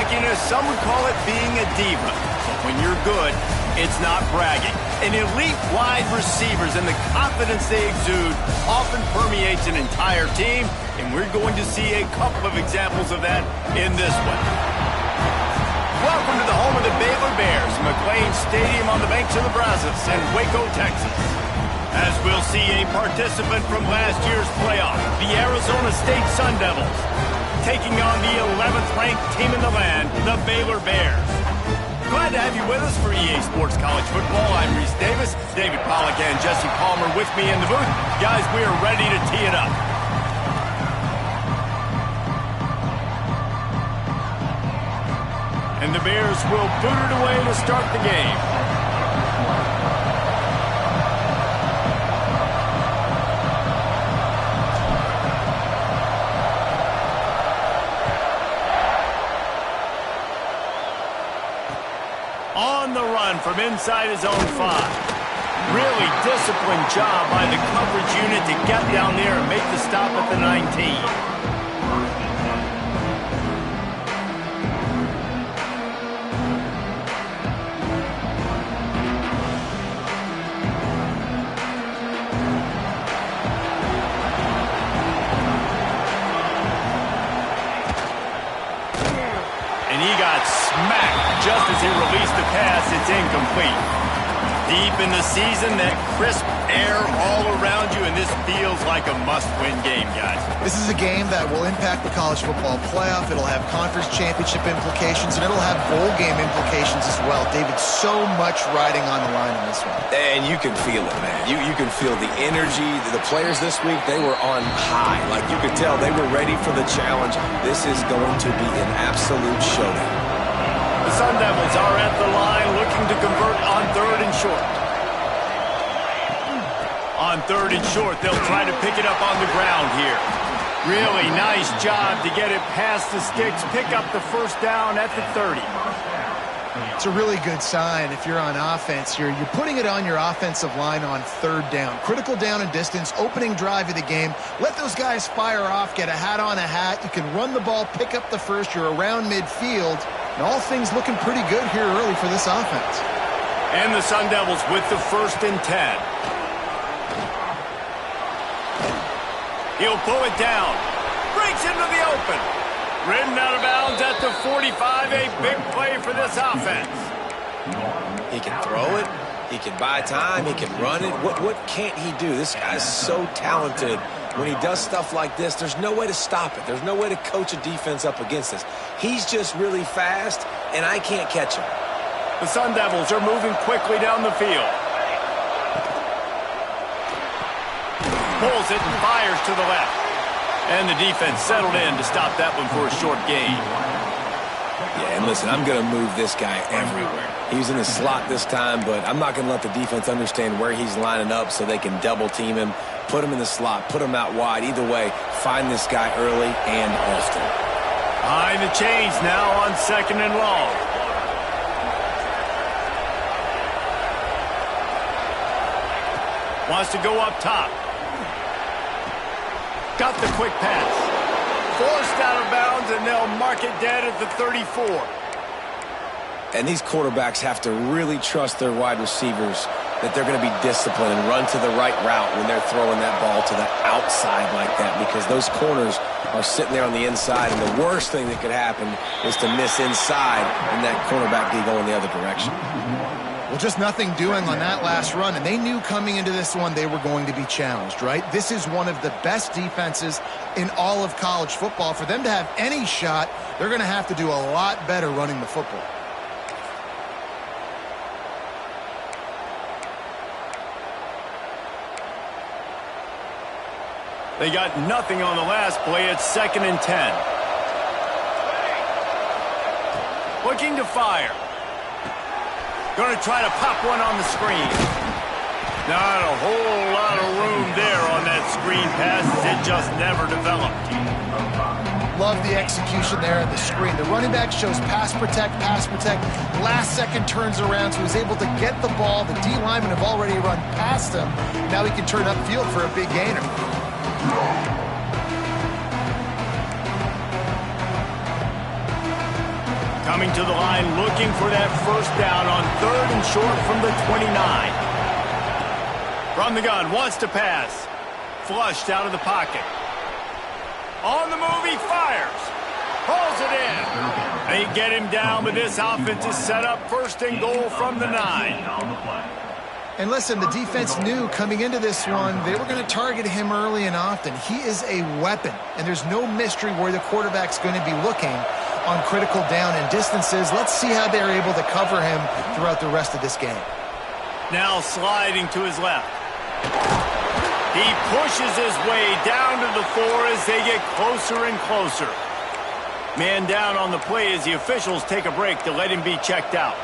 cockiness, some would call it being a diva. But when you're good, it's not bragging. And elite wide receivers and the confidence they exude often permeates an entire team, and we're going to see a couple of examples of that in this one. Welcome to the home of the Baylor Bears, McLean Stadium on the banks of the Brazos in Waco, Texas. As we'll see a participant from last year's playoff, the Arizona State Sun Devils, taking on the 11th-ranked team in the land, the Baylor Bears. Glad to have you with us for EA Sports College Football. I'm Reese Davis, David Pollack and Jesse Palmer with me in the booth. Guys, we are ready to tee it up. And the Bears will boot it away to start the game. On the run from inside his own 5. Really disciplined job by the coverage unit to get down there and make the stop at the 19. Smacked just as he released the pass. It's incomplete. Deep in the season, that crisp air all around you, and this feels like a must-win game, guys. This is a game that will impact the college football playoff. It'll have conference championship implications, and it'll have bowl game implications as well. David, so much riding on the line in this one. And you can feel it, man. You can feel the energy. The players this week, they were on high. Like, you could tell they were ready for the challenge. This is going to be an absolute showdown. The Sun Devils are at the line looking to convert on 3rd and short. On 3rd and short, they'll try to pick it up on the ground here. Really nice job to get it past the sticks, pick up the first down at the 30. It's a really good sign if you're on offense here. You're putting it on your offensive line on 3rd down. Critical down and distance, opening drive of the game. Let those guys fire off, get a hat on a hat. You can run the ball, pick up the first. You're around midfield. And all things looking pretty good here early for this offense. And the Sun Devils with the 1st and 10. He'll pull it down. Breaks into the open. Ridden out of bounds at the 45. A big play for this offense. He can throw it. He can buy time. He can run it. What can't he do? This guy's so talented. When he does stuff like this, there's no way to stop it. There's no way to coach a defense up against this. He's just really fast, and I can't catch him. The Sun Devils are moving quickly down the field. Pulls it and fires to the left. And the defense settled in to stop that one for a short gain. Yeah, and listen, I'm going to move this guy everywhere. He was in the slot this time, but I'm not going to let the defense understand where he's lining up so they can double-team him, put him in the slot, put him out wide. Either way, find this guy early and often. Behind the chains now on 2nd and long. Wants to go up top. Got the quick pass. Forced out of bounds, and they'll mark it dead at the 34. And these quarterbacks have to really trust their wide receivers that they're going to be disciplined and run to the right route when they're throwing that ball to the outside like that, because those corners are sitting there on the inside, and the worst thing that could happen is to miss inside and that cornerback be going the other direction. Well, just nothing doing on that last run, and they knew coming into this one they were going to be challenged, right? This is one of the best defenses in all of college football. For them to have any shot, they're going to have to do a lot better running the football. They got nothing on the last play. It's 2nd and 10. Looking to fire. Going to try to pop one on the screen. Not a whole lot of room there on that screen pass. It just never developed. Love the execution there on the screen. The running back shows pass protect, pass protect. Last second turns around, so he's able to get the ball. The D linemen have already run past him. Now he can turn upfield for a big gainer. Coming to the line looking for that first down on 3rd and short from the 29. From the gun, wants to pass. Flushed out of the pocket. On the move, he fires. Pulls it in. They get him down, but this offense is set up 1st and goal from the 9. And listen, the defense knew coming into this one, they were going to target him early and often. He is a weapon, and there's no mystery where the quarterback's going to be looking on critical down and distances. Let's see how they're able to cover him throughout the rest of this game. Now sliding to his left. He pushes his way down to the 4 as they get closer and closer. Man down on the play as the officials take a break to let him be checked out.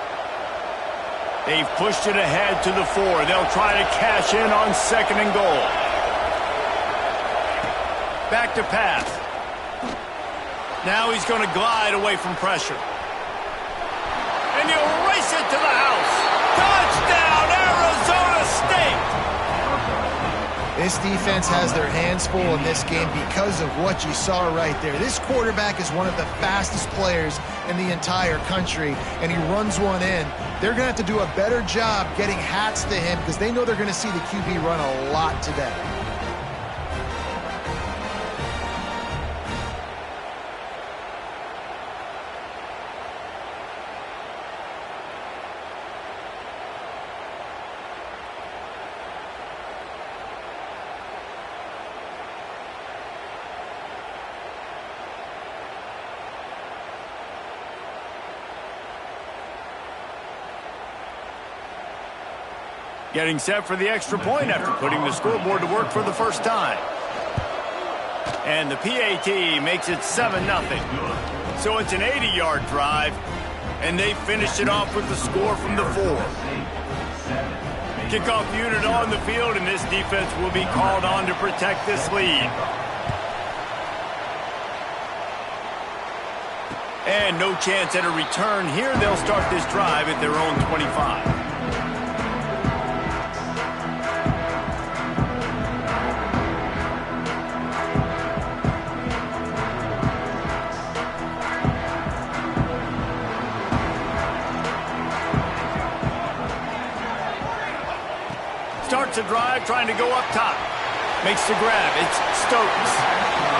They've pushed it ahead to the 4. They'll try to cash in on 2nd and goal. Back to pass. Now he's going to glide away from pressure. And he'll race it to the house. Touchdown, Arizona State! This defense has their hands full in this game because of what you saw right there. This quarterback is one of the fastest players in the entire country, and he runs one in. They're going to have to do a better job getting hats to him because they know they're going to see the QB run a lot today. Getting set for the extra point after putting the scoreboard to work for the first time. And the PAT makes it 7-0. So it's an 80-yard drive, and they finished it off with the score from the 4. Kickoff unit on the field, and this defense will be called on to protect this lead. And no chance at a return here. They'll start this drive at their own 25. Starts a drive trying to go up top. Makes the grab. It's Stokes.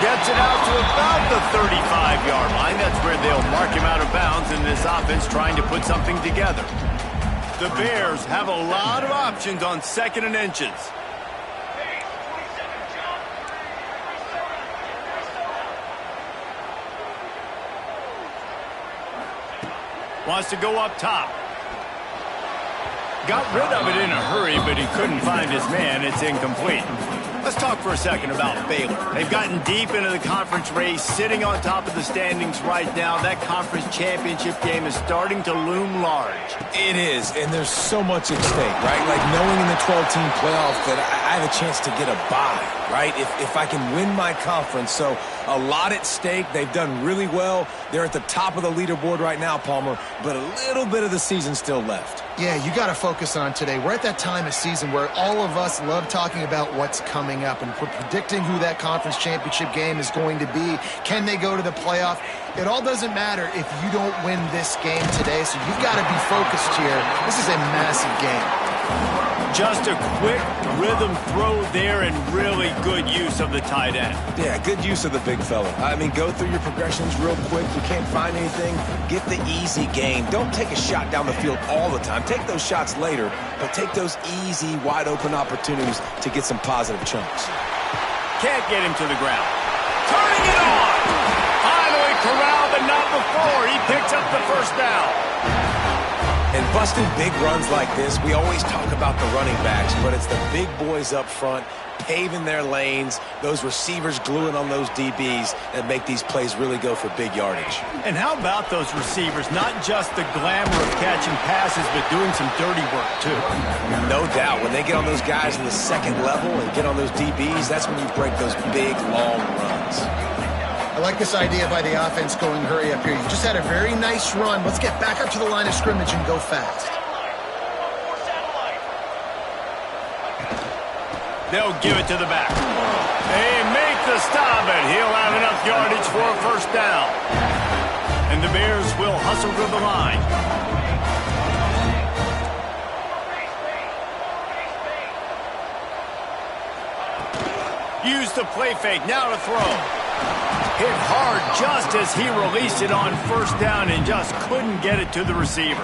Gets it out to about the 35-yard line. That's where they'll mark him out of bounds in this offense trying to put something together. The Bears have a lot of options on 2nd and inches. Wants to go up top. Got rid of it in a hurry, but he couldn't find his man. It's incomplete. Let's talk for a second about Baylor. They've gotten deep into the conference race, sitting on top of the standings right now. That conference championship game is starting to loom large. It is, and there's so much at stake, right? Like knowing in the 12-team playoff that I have a chance to get a bye, right? If I can win my conference. So a lot at stake. They've done really well. They're at the top of the leaderboard right now, Palmer, but a little bit of the season still left. Yeah, you got to focus on today. We're at that time of season where all of us love talking about what's coming up and predicting who that conference championship game is going to be. Can they go to the playoff? It all doesn't matter if you don't win this game today, so you've got to be focused here. This is a massive game. Just a quick rhythm throw there and really good use of the tight end. Yeah, good use of the big fella. I mean, go through your progressions real quick. You can't find anything, get the easy gain. Don't take a shot down the field all the time. Take those shots later, but take those easy, wide-open opportunities to get some positive chunks. Can't get him to the ground. Turning it on! Finally corralled, but not before. He picks up the first down. And busting big runs like this, we always talk about the running backs, but it's the big boys up front, paving their lanes, those receivers gluing on those DBs that make these plays really go for big yardage. And how about those receivers? Not just the glamour of catching passes, but doing some dirty work, too. No doubt. When they get on those guys in the second level and get on those DBs, that's when you break those big, long runs. I like this idea by the offense going hurry up here. You just had a very nice run. Let's get back up to the line of scrimmage and go fast. They'll give it to the back. They make the stop, and he'll have enough yardage for a first down. And the Bears will hustle to the line. Use the play fake, now to throw. Hit hard just as he released it on first down and just couldn't get it to the receiver.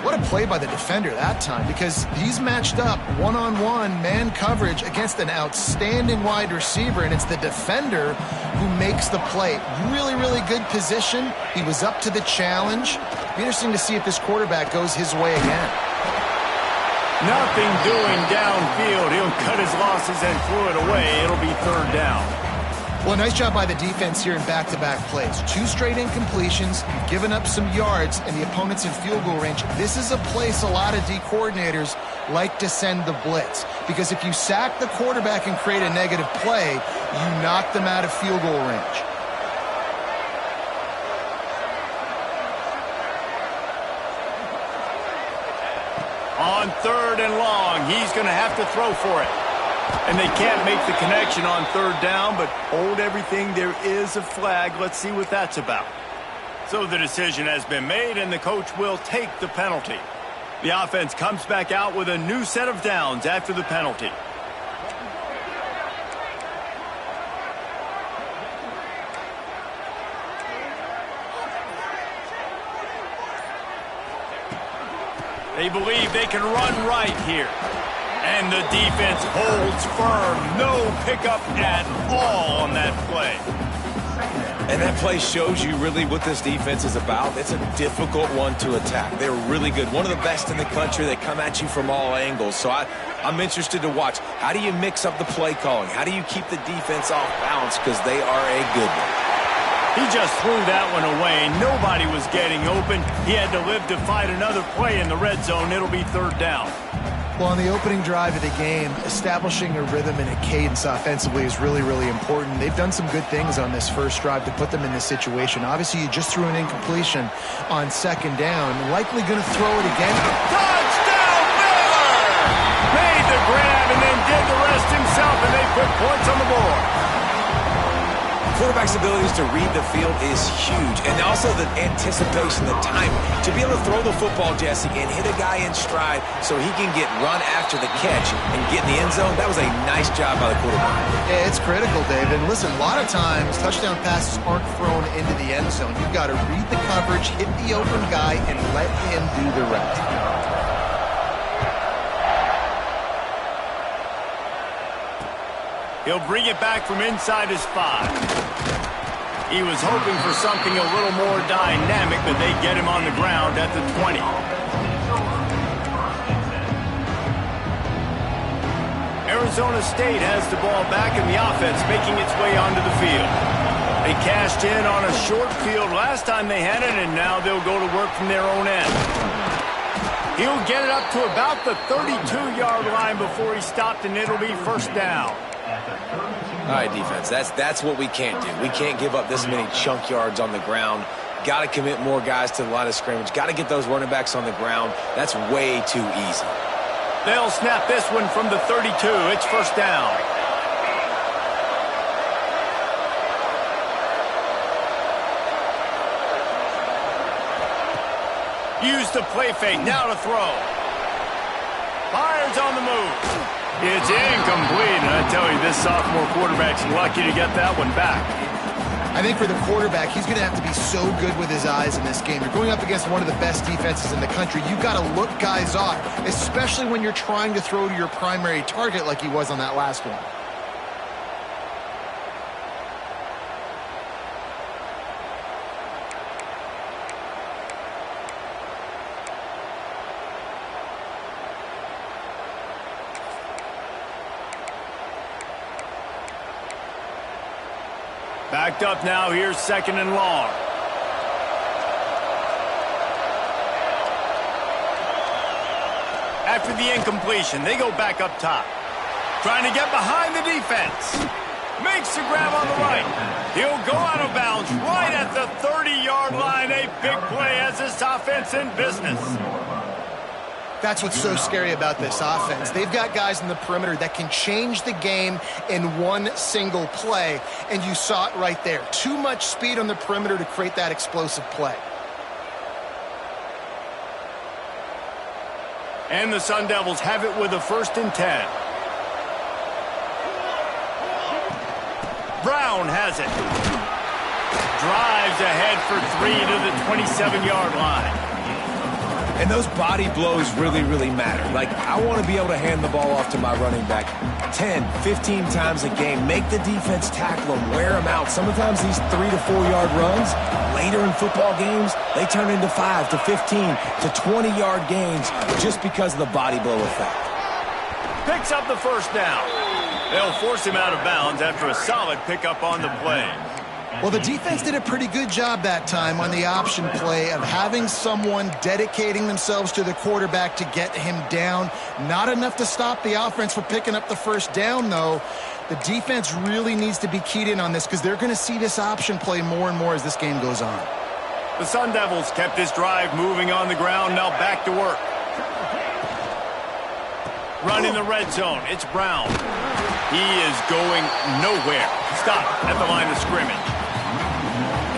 What a play by the defender that time, because he's matched up one-on-one man coverage against an outstanding wide receiver, and it's the defender who makes the play. Really, really good position. He was up to the challenge. Be interesting to see if this quarterback goes his way again. Nothing doing downfield. He'll cut his losses and throw it away. It'll be third down. Well, nice job by the defense here in back-to-back plays. 2 straight incompletions, you've given up some yards, and the opponent's in field goal range. This is a place a lot of D coordinators like to send the blitz, because if you sack the quarterback and create a negative play, you knock them out of field goal range. On third and long, he's going to have to throw for it. And they can't make the connection on third down, but hold everything. There is a flag. Let's see what that's about. So the decision has been made, and the coach will take the penalty. The offense comes back out with a new set of downs after the penalty. They believe they can run right here. And the defense holds firm. No pickup at all on that play. And that play shows you really what this defense is about. It's a difficult one to attack. They're really good. One of the best in the country. They come at you from all angles. So I'm interested to watch. How do you mix up the play calling? How do you keep the defense off balance? Because they are a good one. He just threw that one away. Nobody was getting open. He had to live to fight another play in the red zone. It'll be third down. Well, on the opening drive of the game, establishing a rhythm and a cadence offensively is really, really important. They've done some good things on this first drive to put them in this situation. Obviously, you just threw an incompletion on second down. Likely going to throw it again. Touchdown, Miller! Made the grab and then did the rest himself, and they put points on the board. Quarterback's abilities to read the field is huge, and also the anticipation, the timing. To be able to throw the football, Jesse, and hit a guy in stride so he can get run after the catch and get in the end zone, that was a nice job by the quarterback. Yeah, it's critical, David. Listen, a lot of times touchdown passes aren't thrown into the end zone. You've got to read the coverage, hit the open guy, and let him do the rest. He'll bring it back from inside his 5. He was hoping for something a little more dynamic, but they get him on the ground at the 20. Arizona State has the ball back in the offense, making its way onto the field. They cashed in on a short field last time they had it, and now they'll go to work from their own end. He'll get it up to about the 32-yard line before he stopped, and it'll be first down. All right, defense, that's what we can't do. We can't give up this many chunk yards on the ground. Got to commit more guys to the line of scrimmage. Got to get those running backs on the ground. That's way too easy. They'll snap this one from the 32. It's first down. Use the play fake. Now to throw. Fires on the move. It's incomplete, and I tell you, this sophomore quarterback's lucky to get that one back. I think for the quarterback, he's going to have to be so good with his eyes in this game. You're going up against one of the best defenses in the country. You've got to look guys off, especially when you're trying to throw to your primary target like he was on that last one. Backed up now, here's second and long. After the incompletion, they go back up top. Trying to get behind the defense. Makes the grab on the right. He'll go out of bounds right at the 30-yard line. A big play as this offense in business. That's what's so scary about this offense. They've got guys in the perimeter that can change the game in one single play, and you saw it right there. Too much speed on the perimeter to create that explosive play. And the Sun Devils have it with a 1st and 10. Brown has it. Drives ahead for 3 to the 27-yard line. And those body blows really, really matter. Like, I want to be able to hand the ball off to my running back 10, 15 times a game. Make the defense tackle them, wear them out. Sometimes these 3 to 4-yard runs, later in football games, they turn into 5 to 15 to 20-yard gains just because of the body blow effect. Picks up the 1st down. They'll force him out of bounds after a solid pickup on the play. Well, the defense did a pretty good job that time on the option play of having someone dedicating themselves to the quarterback to get him down. Not enough to stop the offense from picking up the 1st down, though. The defense really needs to be keyed in on this because they're going to see this option play more and more as this game goes on. The Sun Devils kept this drive moving on the ground, now back to work. Run in the red zone. It's Brown. He is going nowhere. Stop at the line of scrimmage.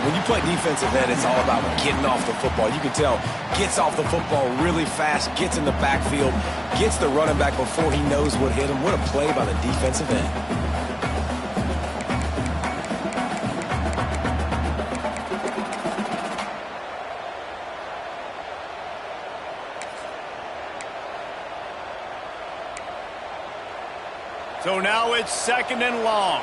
When you play defensive end, it's all about getting off the football. You can tell, gets off the football really fast, gets in the backfield, gets the running back before he knows what hit him. What a play by the defensive end. So now it's 2nd and long.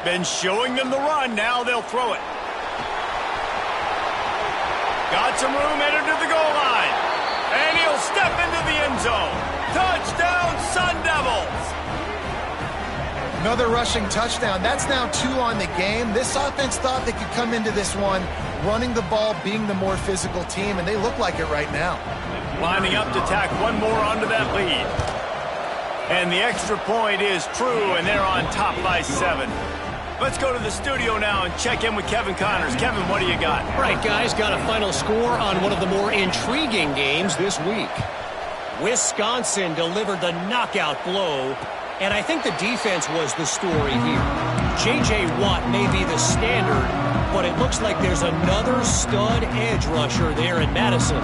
Been showing them the run. Now they'll throw it. Got some room, entered to the goal line. And he'll step into the end zone. Touchdown, Sun Devils. Another rushing touchdown. That's now 2 on the game. This offense thought they could come into this one running the ball, being the more physical team, and they look like it right now. Lining up to tack one more onto that lead. And the extra point is true, and they're on top by 7. Let's go to the studio now and check in with Kevin Connors. Kevin, what do you got? All right, guys, got a final score on one of the more intriguing games this week. Wisconsin delivered the knockout blow, and I think the defense was the story here. J.J. Watt may be the standard, but it looks like there's another stud edge rusher there in Madison.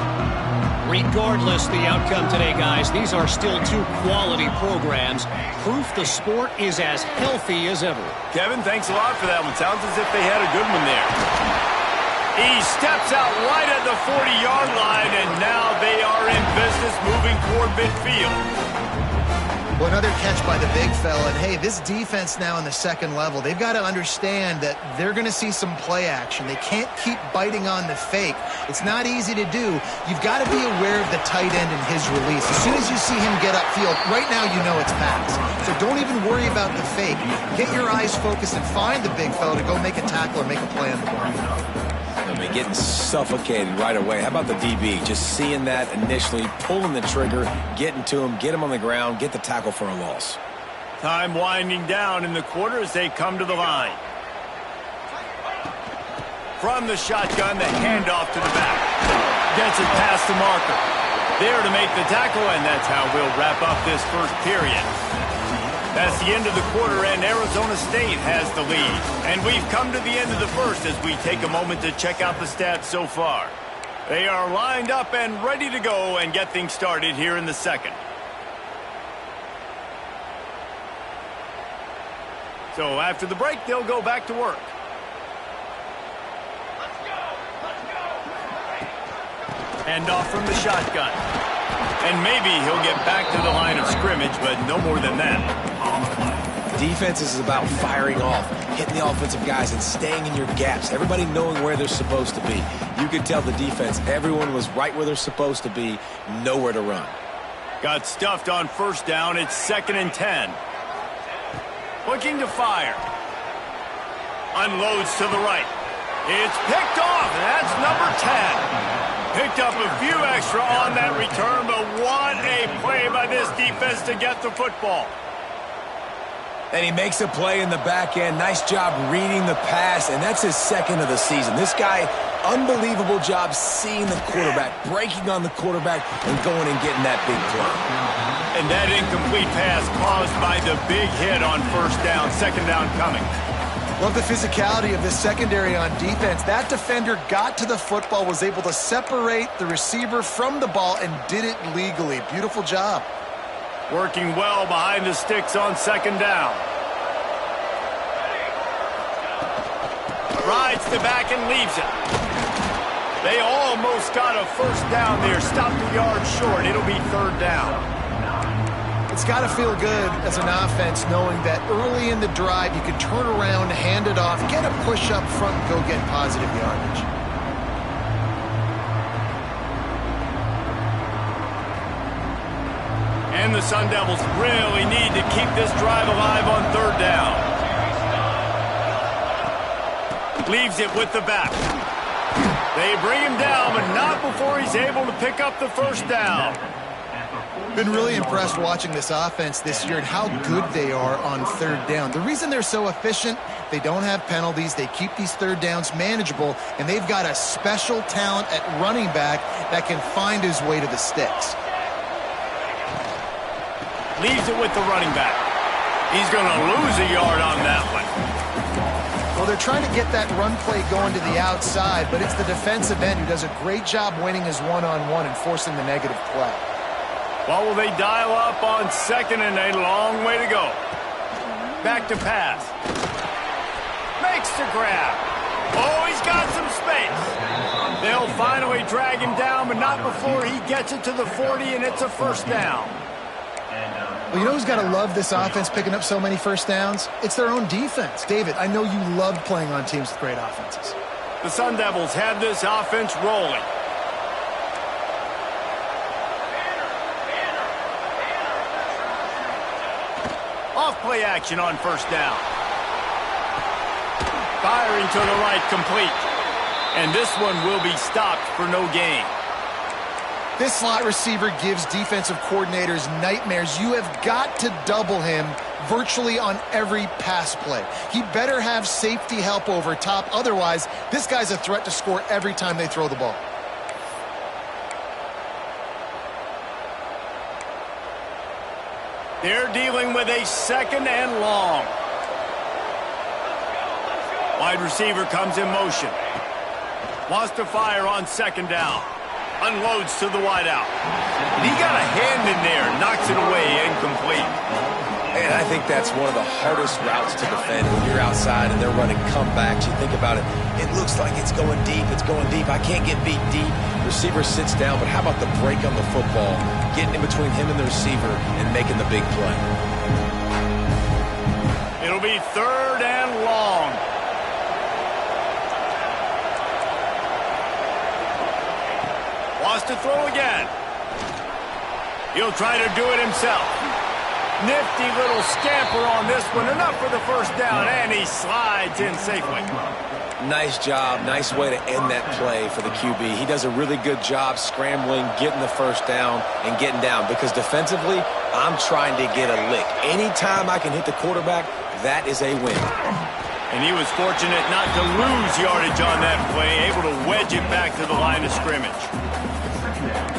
Regardless the outcome today, guys, these are still 2 quality programs. Proof the sport is as healthy as ever. Kevin, thanks a lot for that one. Sounds as if they had a good one there. He steps out right at the 40-yard line, and now they are in business moving toward midfield. Well, another catch by the big fella. And, hey, this defense now in the 2nd level, they've got to understand that they're going to see some play action. They can't keep biting on the fake. It's not easy to do. You've got to be aware of the tight end and his release. As soon as you see him get upfield, right now you know it's pass. So don't even worry about the fake. Get your eyes focused and find the big fella to go make a tackle or make a play on the ball. I mean, getting suffocated right away. How about the DB? Just seeing that initially, pulling the trigger, getting to him, get him on the ground, get the tackle for a loss. Time winding down in the quarter as they come to the line. From the shotgun, the handoff to the back. Gets it past the marker. There to make the tackle, and that's how we'll wrap up this 1st period. That's the end of the quarter, and Arizona State has the lead. And we've come to the end of the 1st as we take a moment to check out the stats so far. They are lined up and ready to go and get things started here in the 2nd. So after the break, they'll go back to work. Hand off from the shotgun. And maybe he'll get back to the line of scrimmage, but no more than that. Defense is about firing off, hitting the offensive guys, and staying in your gaps. Everybody knowing where they're supposed to be. You could tell the defense, everyone was right where they're supposed to be, nowhere to run. Got stuffed on 1st down. It's 2nd and 10. Looking to fire. Unloads to the right. It's picked off, and that's number 10. Picked up a few extra on that return, but what a play by this defense to get the football. And he makes a play in the back end. Nice job reading the pass, and that's his second of the season. This guy, unbelievable job seeing the quarterback, breaking on the quarterback, and going and getting that big play. And that incomplete pass caused by the big hit on first down, second down coming. Love the physicality of this secondary on defense. That defender got to the football, was able to separate the receiver from the ball, and did it legally. Beautiful job. Working well behind the sticks on second down. Rides the back and leaves it. They almost got a first down there. Stopped a yard short. It'll be third down. It's got to feel good as an offense knowing that early in the drive you can turn around, hand it off, get a push up front, and go get positive yardage. And the Sun Devils really need to keep this drive alive on third down. Leaves it with the back. They bring him down, but not before he's able to pick up the first down. Been really impressed watching this offense this year and how good they are on third down. The reason they're so efficient, they don't have penalties, they keep these third downs manageable, and they've got a special talent at running back that can find his way to the sticks. Leaves it with the running back. He's going to lose a yard on that one. Well, they're trying to get that run play going to the outside, but it's the defensive end who does a great job winning his one-on-one and forcing the negative play. Well, will they dial up on second and a long way to go? Back to pass. Makes the grab. Oh, he's got some space. They'll finally drag him down, but not before he gets it to the 40, and it's a first down. Well, you know who's got to love this offense picking up so many first downs? It's their own defense. David, I know you love playing on teams with great offenses. The Sun Devils have this offense rolling. Off-play action on first down. Firing to the right, complete. And this one will be stopped for no gain. This slot receiver gives defensive coordinators nightmares. You have got to double him virtually on every pass play. He better have safety help over top. Otherwise, this guy's a threat to score every time they throw the ball. They're dealing with a second and long. Wide receiver comes in motion. Wants to fire on second down. Unloads to the wideout. He got a hand in there, knocks it away, incomplete. And I think that's one of the hardest routes to defend when you're outside and they're running comebacks. You think about it, it looks like it's going deep, I can't get beat deep. Receiver sits down, but how about the break on the football, getting in between him and the receiver and making the big play. It'll be third and long. Wants to throw again. He'll try to do it himself. Nifty little scamper on this one. Enough for the first down, and he slides in safely. Nice job. Nice way to end that play for the QB. He does a really good job scrambling, getting the first down, and getting down. Because defensively, I'm trying to get a lick. Anytime I can hit the quarterback, that is a win. And he was fortunate not to lose yardage on that play, able to wedge it back to the line of scrimmage.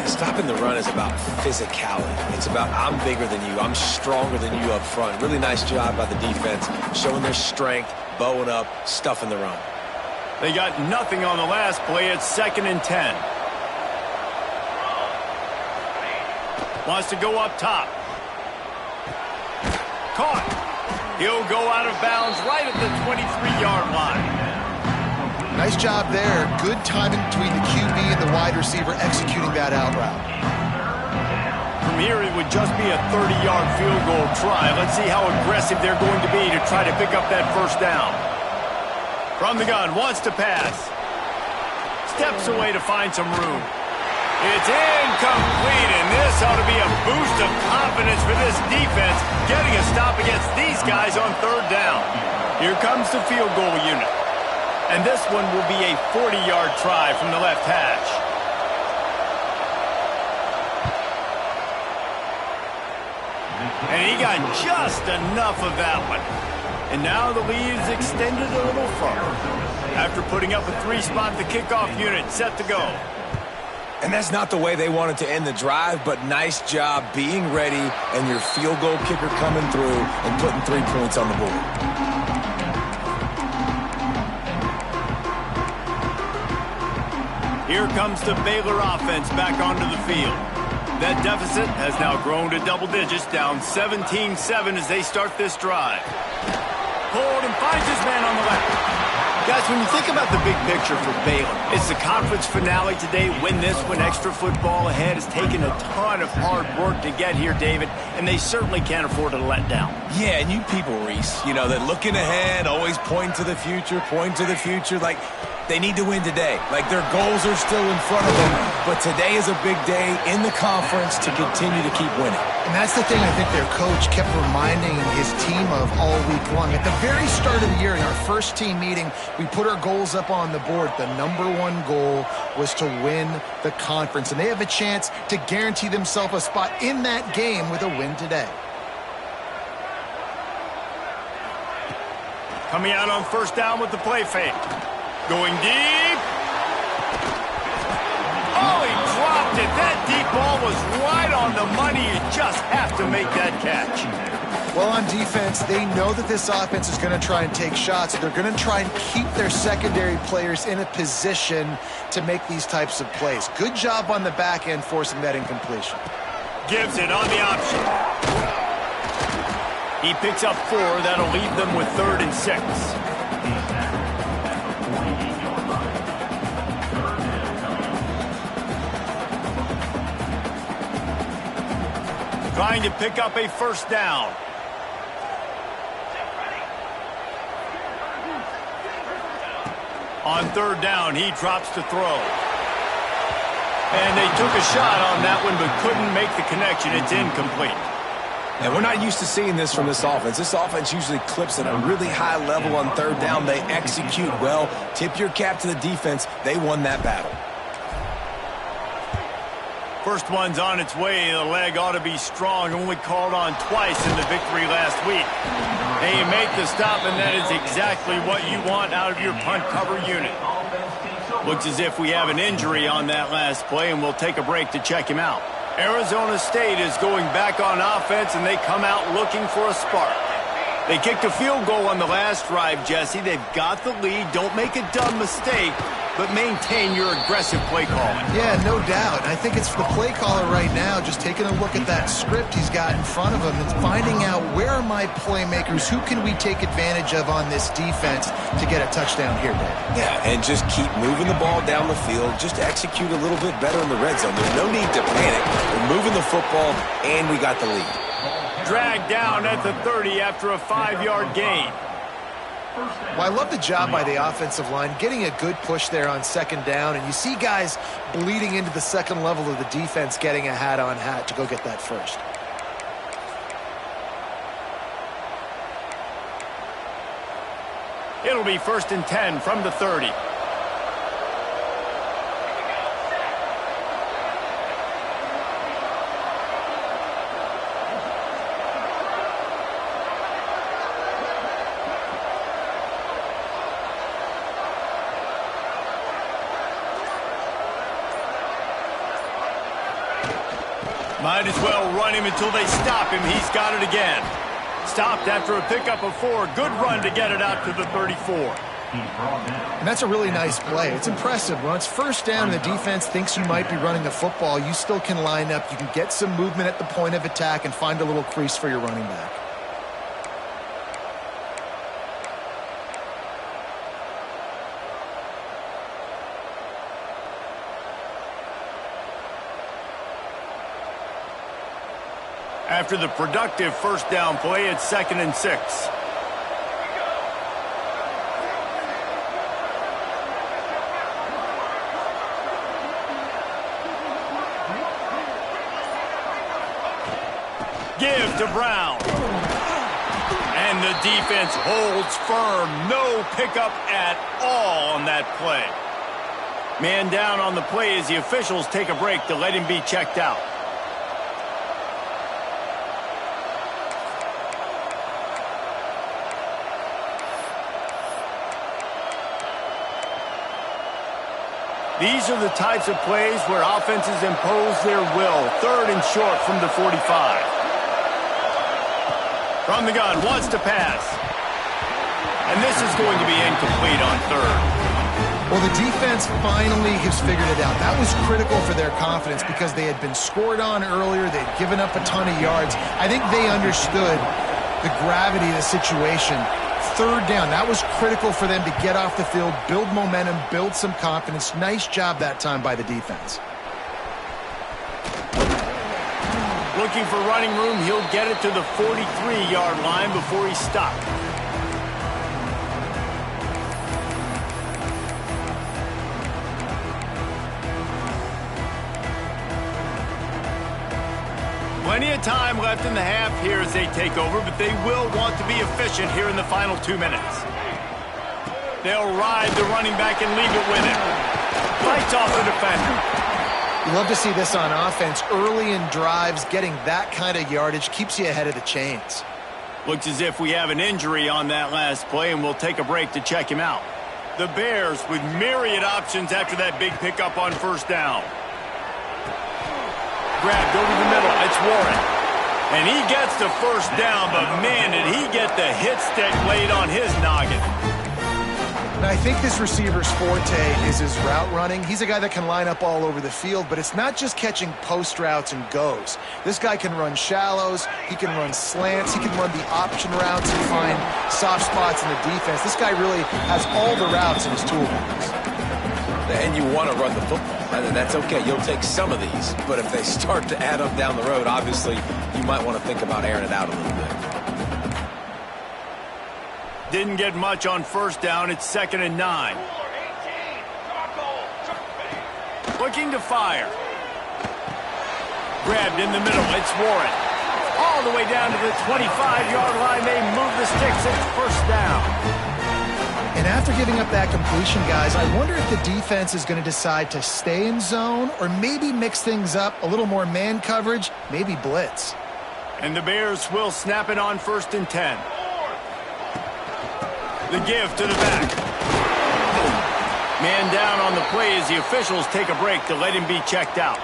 Stopping the run is about physicality. It's about I'm bigger than you. I'm stronger than you up front. Really nice job by the defense, showing their strength, bowing up, stuffing the run. They got nothing on the last play. It's 2nd and 10. Wants to go up top. Caught. He'll go out of bounds right at the 23-yard line. Nice job there. Good timing between the QB and the wide receiver executing that out route. From here, it would just be a 30-yard field goal try. Let's see how aggressive they're going to be to try to pick up that first down. From the gun, wants to pass. Steps away to find some room. It's incomplete, and this ought to be a boost of confidence for this defense, getting a stop against these guys on third down. Here comes the field goal unit. And this one will be a 40-yard try from the left hash. And he got just enough of that one. And now the lead is extended a little further. After putting up a 3-spot, the kickoff unit set to go. And that's not the way they wanted to end the drive, but nice job being ready and your field goal kicker coming through and putting 3 points on the board. Here comes the Baylor offense back onto the field. That deficit has now grown to double digits, down 17-7 as they start this drive. Pulled and finds his man on the left. Guys, when you think about the big picture for Baylor, it's the conference finale today. Win this one, extra football ahead. Has taken a ton of hard work to get here, David, and they certainly can't afford to let down. Yeah, and you people, Reese, you know, that looking ahead, always pointing to the future, like they need to win today. Like their goals are still in front of them, but today is a big day in the conference to continue to keep winning. And that's the thing I think their coach kept reminding his team of all week long. At the very start of the year, in our first team meeting, we put our goals up on the board. The #1 goal was to win the conference, and they have a chance to guarantee themselves a spot in that game with a win today. Coming out on first down with the play fake. Going deep. Oh, he dropped it. That deep ball was right on the money. You just have to make that catch. Well, on defense, they know that this offense is going to try and take shots. They're going to try and keep their secondary players in a position to make these types of plays. Good job on the back end forcing that incompletion. Gives it on the option. He picks up 4. That'll leave them with 3rd and 6. Trying to pick up a first down. On 3rd down, he drops to throw. And they took a shot on that one, but couldn't make the connection. It's incomplete. And we're not used to seeing this from this offense. This offense usually clips at a really high level on 3rd down. They execute well. Tip your cap to the defense. They won that battle. First one's on its way. The leg ought to be strong. Only called on twice in the victory last week. They make the stop, and that is exactly what you want out of your punt cover unit. Looks as if we have an injury on that last play, and we'll take a break to check him out. Arizona State is going back on offense, and they come out looking for a spark. They kicked a field goal on the last drive, Jesse. They've got the lead. Don't make a dumb mistake, but maintain your aggressive play calling. Yeah, no doubt. I think it's the play caller right now just taking a look at that script he's got in front of him and finding out where are my playmakers, who can we take advantage of on this defense to get a touchdown here, Dave. Yeah, and just keep moving the ball down the field. Just execute a little bit better in the red zone. There's no need to panic. We're moving the football, and we got the lead. Dragged down at the 30 after a 5-yard gain. Well, I love the job by the offensive line, getting a good push there on 2nd down, and you see guys bleeding into the second level of the defense getting a hat-on-hat to go get that first. It'll be 1st and 10 from the 30. Might as well run him until they stop him. He's got it again. Stopped after a pickup of 4. Good run to get it out to the 34. And that's a really nice play. It's impressive. When it's 1st down and the defense thinks you might be running the football, you still can line up. You can get some movement at the point of attack and find a little crease for your running back. After the productive first down play, it's 2nd and 6. Give to Brown. And the defense holds firm. No pickup at all on that play. Man down on the play as the officials take a break to let him be checked out. These are the types of plays where offenses impose their will. 3rd and short from the 45. From the gun, wants to pass. And this is going to be incomplete on 3rd. Well, the defense finally has figured it out. That was critical for their confidence because they had been scored on earlier. They'd given up a ton of yards. I think they understood the gravity of the situation. 3rd down, that was critical for them to get off the field, build momentum, build some confidence. Nice job that time by the defense. Looking for running room, he'll get it to the 43-yard line before he's stopped. Plenty of time left in the half here as they take over, but they will want to be efficient here in the final 2 minutes. They'll ride the running back and leave it with him. Fights off the defender. You love to see this on offense. Early in drives, getting that kind of yardage keeps you ahead of the chains. Looks as if we have an injury on that last play, and we'll take a break to check him out. The Bears with myriad options after that big pickup on 1st down. Grabbed over the middle. It's Warren. And he gets the 1st down, but man, did he get the hit stick laid on his noggin. And I think this receiver's forte is his route running. He's a guy that can line up all over the field, but it's not just catching post routes and goes. This guy can run shallows. He can run slants. He can run the option routes and find soft spots in the defense. This guy really has all the routes in his toolbox. And you want to run the football. That's okay. You'll take some of these. But if they start to add up down the road, obviously, you might want to think about airing it out a little bit. Didn't get much on 1st down. It's 2nd and 9. Looking to fire. Grabbed in the middle. It's Warren. All the way down to the 25-yard line. They move the sticks. It's 1st down. And after giving up that completion, guys, I wonder if the defense is going to decide to stay in zone or maybe mix things up, a little more man coverage, maybe blitz. And the Bears will snap it on 1st and 10. The give to the back. Man down on the play as the officials take a break to let him be checked out.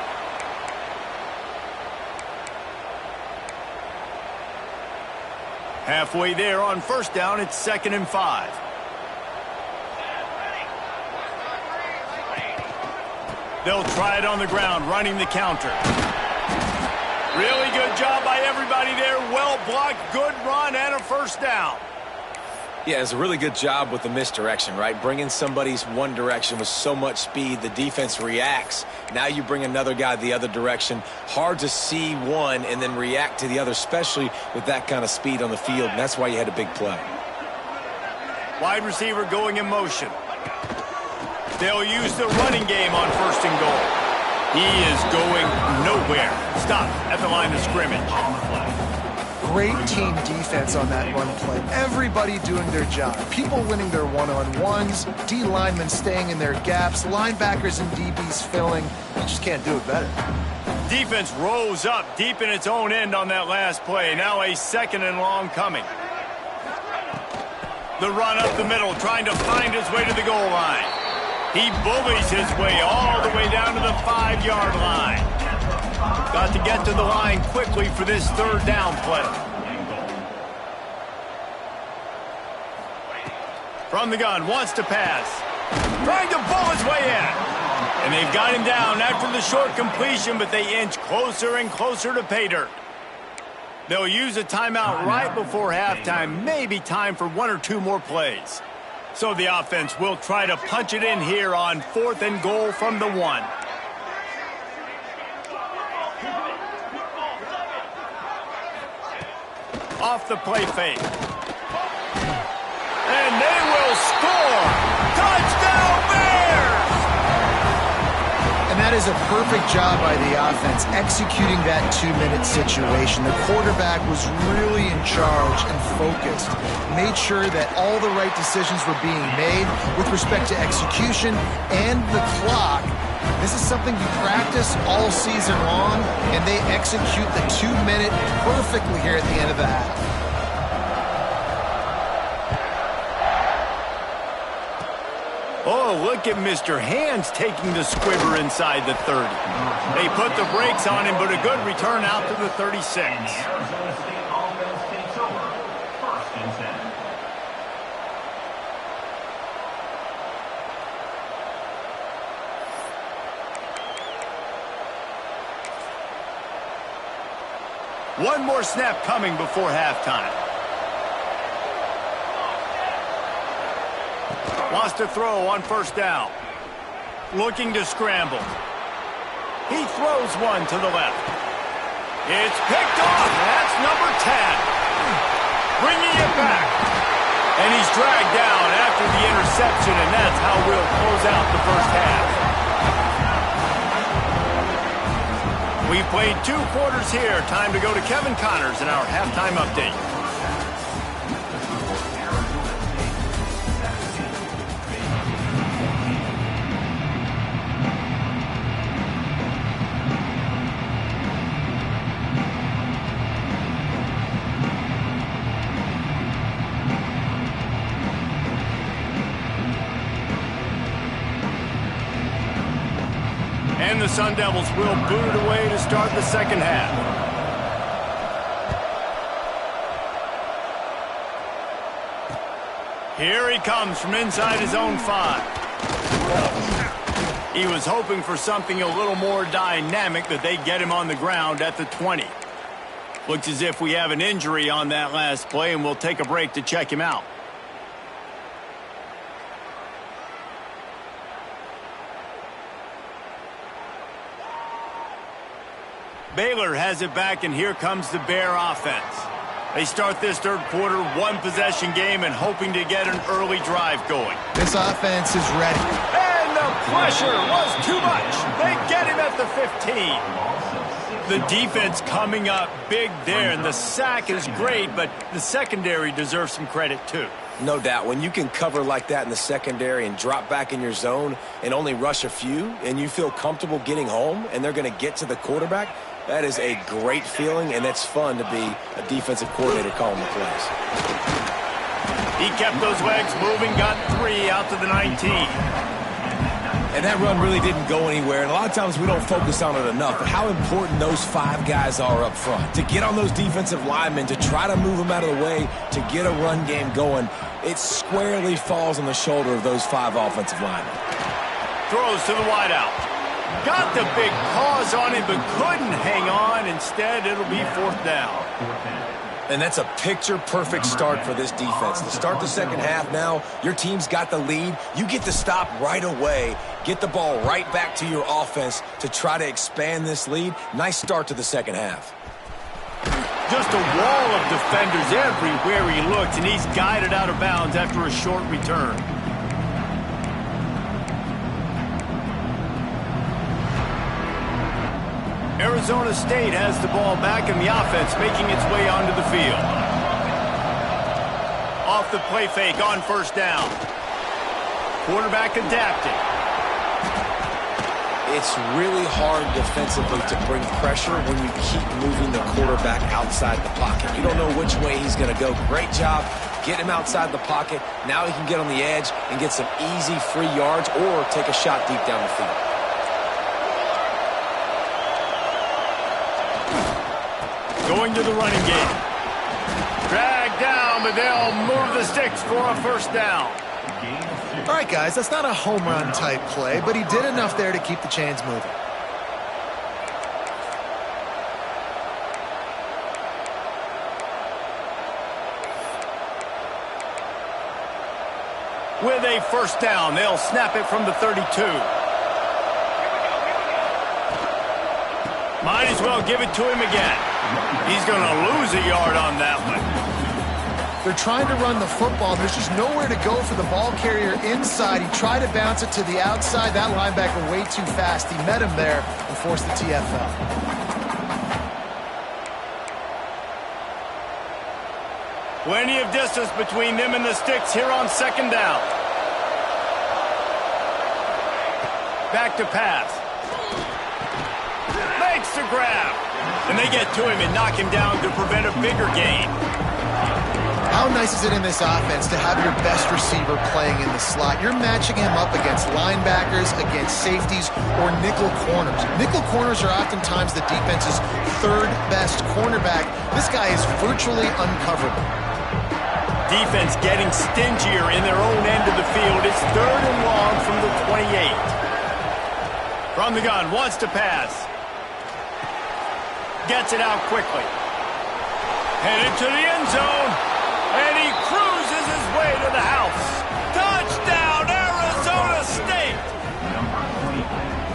Halfway there on 1st down, it's 2nd and 5. They'll try it on the ground, running the counter. Really good job by everybody there. Well blocked, good run, and a 1st down. Yeah, it's a really good job with the misdirection, right? Bringing somebody's one direction with so much speed, the defense reacts. Now you bring another guy the other direction. Hard to see one and then react to the other, especially with that kind of speed on the field, and that's why you had a big play. Wide receiver going in motion. They'll use the running game on 1st and goal. He is going nowhere. Stop at the line of scrimmage. Great team defense on that run play. Everybody doing their job. People winning their one-on-ones, D linemen staying in their gaps, linebackers and DBs filling. You just can't do it better. Defense rose up deep in its own end on that last play. Now a 2nd and long coming. The run up the middle, trying to find his way to the goal line. He bullies his way all the way down to the 5-yard line. Got to get to the line quickly for this 3rd down play. From the gun, wants to pass. Trying to pull his way in. And they've got him down after the short completion, but they inch closer and closer to pay dirt. They'll use a timeout right before halftime. Maybe time for 1 or 2 more plays. So the offense will try to punch it in here on 4th and goal from the 1. Off the play fake. And they will score! Touchdown Bears! And that is a perfect job by the offense, executing that 2-minute situation. The quarterback was really in charge and focused. Made sure that all the right decisions were being made with respect to execution and the clock. This is something you practice all season long, and they execute the 2-minute perfectly here at the end of the half. Oh, look at Mr. Hands taking the squibber inside the 30. They put the brakes on him, but a good return out to the 36. Arizona State offense takes over. 1st and 10. One more snap coming before halftime. Wants to throw on 1st down. Looking to scramble. He throws one to the left. It's picked off. That's number 10. Bringing it back. And he's dragged down after the interception, and that's how we'll close out the first half. We've played 2 quarters here. Time to go to Kevin Connors in our halftime update. And the Sun Devils will boot it away to start the second half. Here he comes from inside his own 5. He was hoping for something a little more dynamic, that they get him on the ground at the 20. Looks as if we have an injury on that last play, and we'll take a break to check him out. Baylor has it back, and here comes the Bear offense. They start this 3rd quarter, 1-possession game, and hoping to get an early drive going. This offense is ready. And the pressure was too much. They get him at the 15. The defense coming up big there, and the sack is great, but the secondary deserves some credit too. No doubt. When you can cover like that in the secondary and drop back in your zone and only rush a few, and you feel comfortable getting home, and they're going to get to the quarterback, that is a great feeling, and it's fun to be a defensive coordinator calling the plays. He kept those legs moving, got 3 out to the 19. And that run really didn't go anywhere, and a lot of times we don't focus on it enough, but how important those 5 guys are up front. To get on those defensive linemen, to try to move them out of the way, to get a run game going, it squarely falls on the shoulder of those 5 offensive linemen. Throws to the wideout. Got the big paws on him, but couldn't hang on. Instead, it'll be 4th down. And that's a picture-perfect start for this defense. To start the second half now, your team's got the lead. You get to stop right away, get the ball right back to your offense to try to expand this lead. Nice start to the second half. Just a wall of defenders everywhere he looked, and he's guided out of bounds after a short return. Arizona State has the ball back, and the offense making its way onto the field. Off the play fake on 1st down. Quarterback adapting. It's really hard defensively to bring pressure when you keep moving the quarterback outside the pocket. You don't know which way he's going to go. Great job. Get him outside the pocket. Now he can get on the edge and get some easy free yards or take a shot deep down the field. Going to the running game. Dragged down, but they'll move the sticks for a 1st down. All right, guys, that's not a home run type play, but he did enough there to keep the chains moving. With a 1st down, they'll snap it from the 32. Might as well give it to him again. He's going to lose a yard on that one. They're trying to run the football. There's just nowhere to go for the ball carrier inside. He tried to bounce it to the outside. That linebacker way too fast. He met him there and forced the TFL. Plenty of distance between them and the sticks here on 2nd down. Back to pass. Makes the grab. And they get to him and knock him down to prevent a bigger gain. How nice is it in this offense to have your best receiver playing in the slot? You're matching him up against linebackers, against safeties, or nickel corners. Nickel corners are oftentimes the defense's third best cornerback. This guy is virtually uncoverable. Defense getting stingier in their own end of the field. It's 3rd and long from the 28. From the gun, wants to pass. Gets it out quickly. Headed to the end zone. And he cruises his way to the house. Touchdown, Arizona State!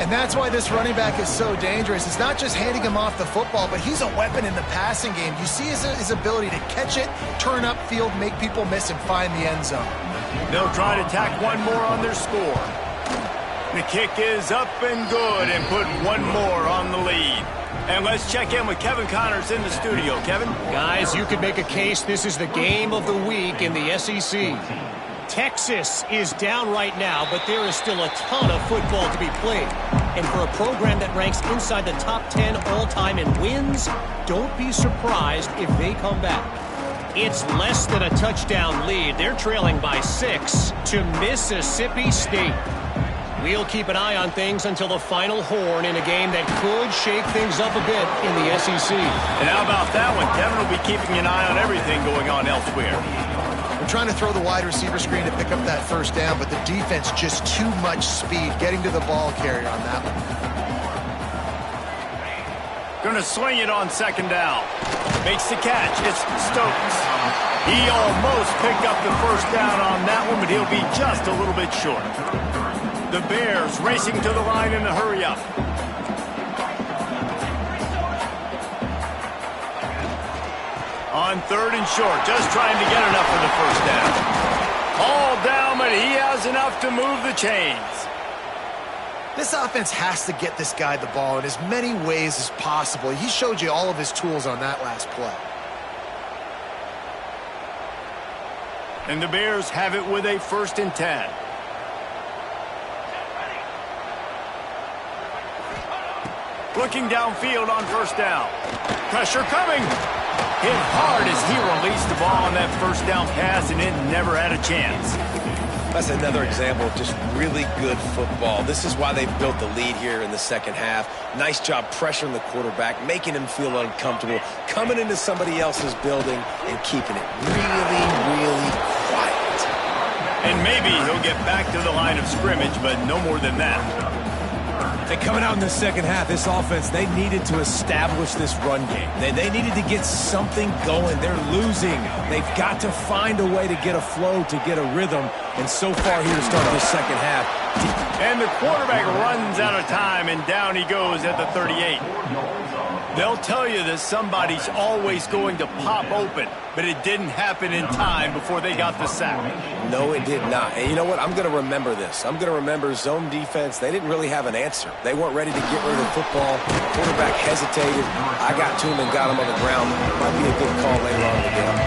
And that's why this running back is so dangerous. It's not just handing him off the football, but he's a weapon in the passing game. You see his ability to catch it, turn upfield, make people miss, and find the end zone. They'll try to tack one more on their score. The kick is up and good and put one more on the lead. And let's check in with Kevin Connors in the studio. Kevin? Guys, you could make a case this is the game of the week in the SEC. Texas is down right now, but there is still a ton of football to be played. And for a program that ranks inside the top 10 all-time in wins, don't be surprised if they come back. It's less than a touchdown lead. They're trailing by 6 to Mississippi State. We'll keep an eye on things until the final horn in a game that could shake things up a bit in the SEC. And how about that one? Kevin will be keeping an eye on everything going on elsewhere. We're trying to throw the wide receiver screen to pick up that first down, but the defense just too much speed getting to the ball carrier on that one. Gonna swing it on 2nd down. Makes the catch. It's Stokes. He almost picked up the first down on that one, but he'll be just a little bit short. The Bears racing to the line in a hurry-up. On 3rd and short, just trying to get enough for the first down. All down, but he has enough to move the chains. This offense has to get this guy the ball in as many ways as possible. He showed you all of his tools on that last play. And the Bears have it with a 1st and 10. Looking downfield on 1st down. Pressure coming. Hit hard as he released the ball on that 1st down pass, and it never had a chance. That's another example of just really good football. This is why they built the lead here in the 2nd half. Nice job pressuring the quarterback, making him feel uncomfortable, coming into somebody else's building and keeping it really, really quiet. And maybe he'll get back to the line of scrimmage, but no more than that. And coming out in the 2nd half, this offense, they needed to establish this run game. They needed to get something going. They're losing. They've got to find a way to get a flow, to get a rhythm. And so far here to start this 2nd half. And the quarterback runs out of time, and down he goes at the 38. They'll tell you that somebody's always going to pop open, but it didn't happen in time before they got the sack. No, it did not. And you know what? I'm going to remember this. I'm going to remember zone defense. They didn't really have an answer. They weren't ready to get rid of the football. Quarterback hesitated. I got to him and got him on the ground. Might be a good call later on in the game.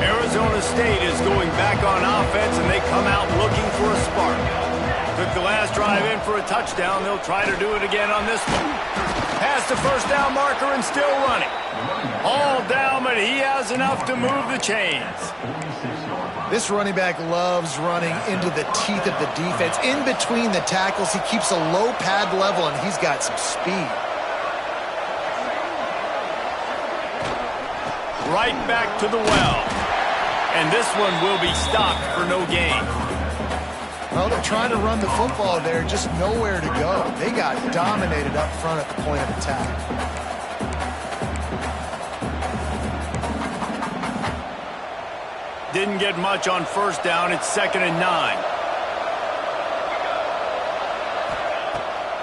Arizona State is going back on offense, and they come out looking for a spark. Took the last drive in for a touchdown. They'll try to do it again on this one. Past the 1st down marker and still running. All down, but he has enough to move the chains. This running back loves running into the teeth of the defense. In between the tackles, he keeps a low pad level, and he's got some speed. Right back to the well. And this one will be stopped for no gain. Well, they're trying to run the football there, just nowhere to go. They got dominated up front at the point of attack. Didn't get much on 1st down. It's 2nd and 9.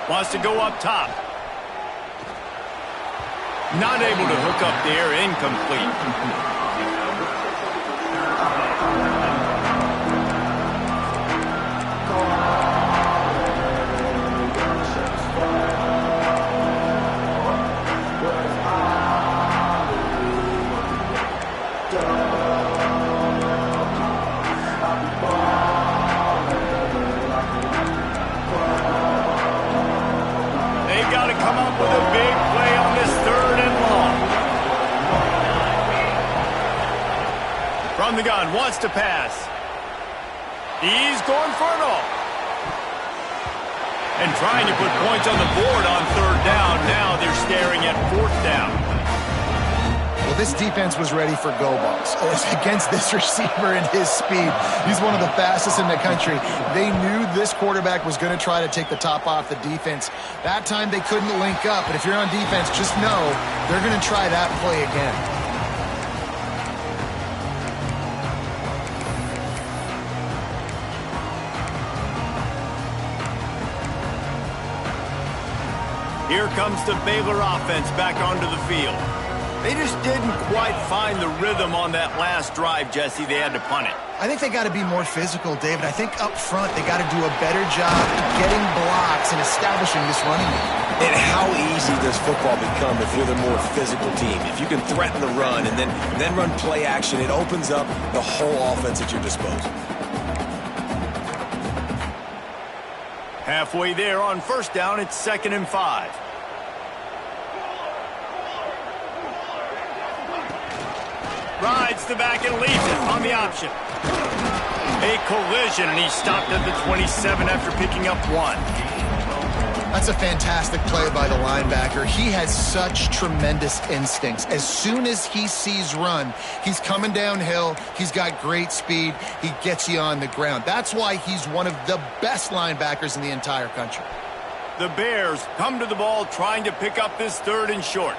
Wants to go up top. Not able to hook up there. Incomplete. gun, wants to pass. He's going for it all. And trying to put points on the board on third down. Now they're staring at fourth down. Well, this defense was ready for go balls against this receiver and his speed. He's one of the fastest in the country. They knew this quarterback was going to try to take the top off the defense. That time they couldn't link up, but if you're on defense, just know they're going to try that play again. Here comes the Baylor offense back onto the field. They just didn't quite find the rhythm on that last drive, Jesse. They had to punt it. I think they got to be more physical, David. I think up front they got to do a better job getting blocks and establishing this running game. And how easy does football become if you're the more physical team? If you can threaten the run and then run play action, it opens up the whole offense at your disposal. Halfway there on first down, it's 2nd and 5. Rides the back and leaves it on the option. A collision, and he stopped at the 27 after picking up 1. That's a fantastic play by the linebacker. He has such tremendous instincts. As soon as he sees run, he's coming downhill. He's got great speed. He gets you on the ground. That's why he's one of the best linebackers in the entire country. The Bears come to the ball trying to pick up this 3rd and short.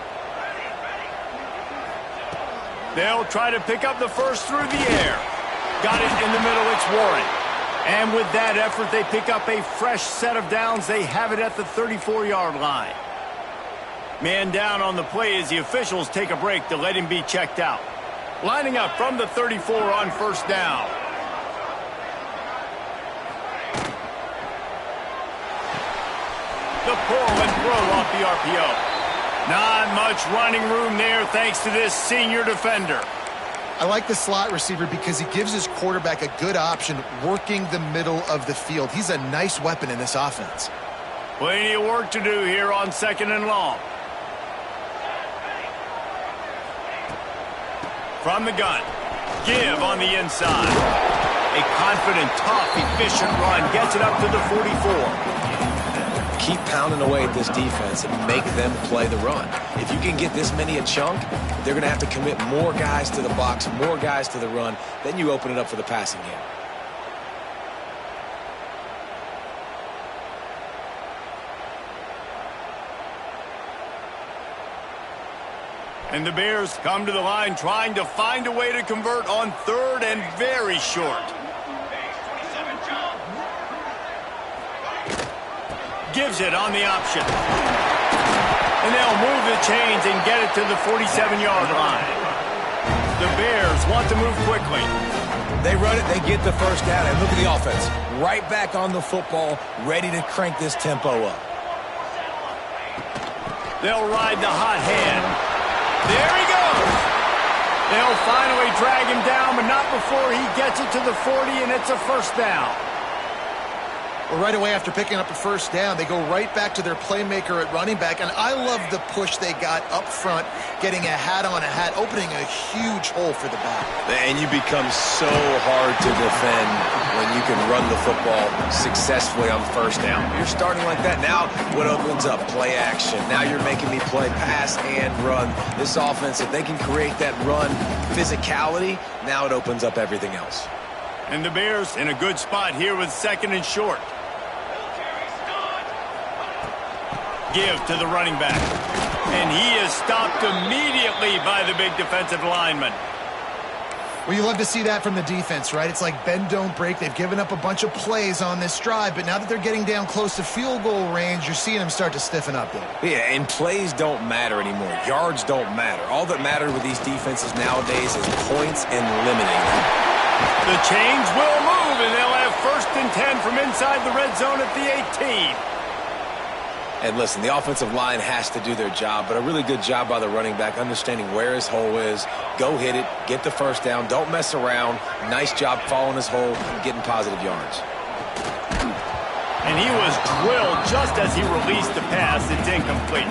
They'll try to pick up the first through the air. Got it in the middle, it's Warren. And with that effort, they pick up a fresh set of downs. They have it at the 34-yard line. Man down on the play as the officials take a break to let him be checked out. Lining up from the 34 on first down. The pull and throw off the RPO. Not much running room there thanks to this senior defender. I like the slot receiver because he gives his quarterback a good option working the middle of the field. He's a nice weapon in this offense. Plenty of work to do here on 2nd and long. From the gun. Give on the inside. A confident, tough, efficient run gets it up to the 44. Keep pounding away at this defense and make them play the run. If you can get this many a chunk, they're going to have to commit more guys to the box, more guys to the run. Then you open it up for the passing game. And the Bears come to the line trying to find a way to convert on 3rd and very short. Gives it on the option. And they'll move the chains and get it to the 47-yard line. The Bears want to move quickly. They run it, they get the first down, and look at the offense. Right back on the football, ready to crank this tempo up. They'll ride the hot hand. There he goes. They'll finally drag him down, but not before he gets it to the 40, and it's a first down. Well, right away after picking up a first down, they go right back to their playmaker at running back. And I love the push they got up front, getting a hat on a hat, opening a huge hole for the back. And you become so hard to defend when you can run the football successfully on first down. You're starting like that. Now what opens up? Play action. Now you're making me play pass and run. This offense, if they can create that run physicality, now it opens up everything else. And the Bears in a good spot here with 2nd and short. Give to the running back. And he is stopped immediately by the big defensive lineman. Well, you love to see that from the defense, right? It's like bend, don't break. They've given up a bunch of plays on this drive, but now that they're getting down close to field goal range, you're seeing them start to stiffen up there. Yeah, and plays don't matter anymore. Yards don't matter. All that matters with these defenses nowadays is points and limiting them. The chains will move, and they'll have 1st and 10 from inside the red zone at the 18. And listen, the offensive line has to do their job, but a really good job by the running back, understanding where his hole is. Go hit it, get the first down, don't mess around. Nice job following his hole and getting positive yards. And he was drilled just as he released the pass. It's incomplete.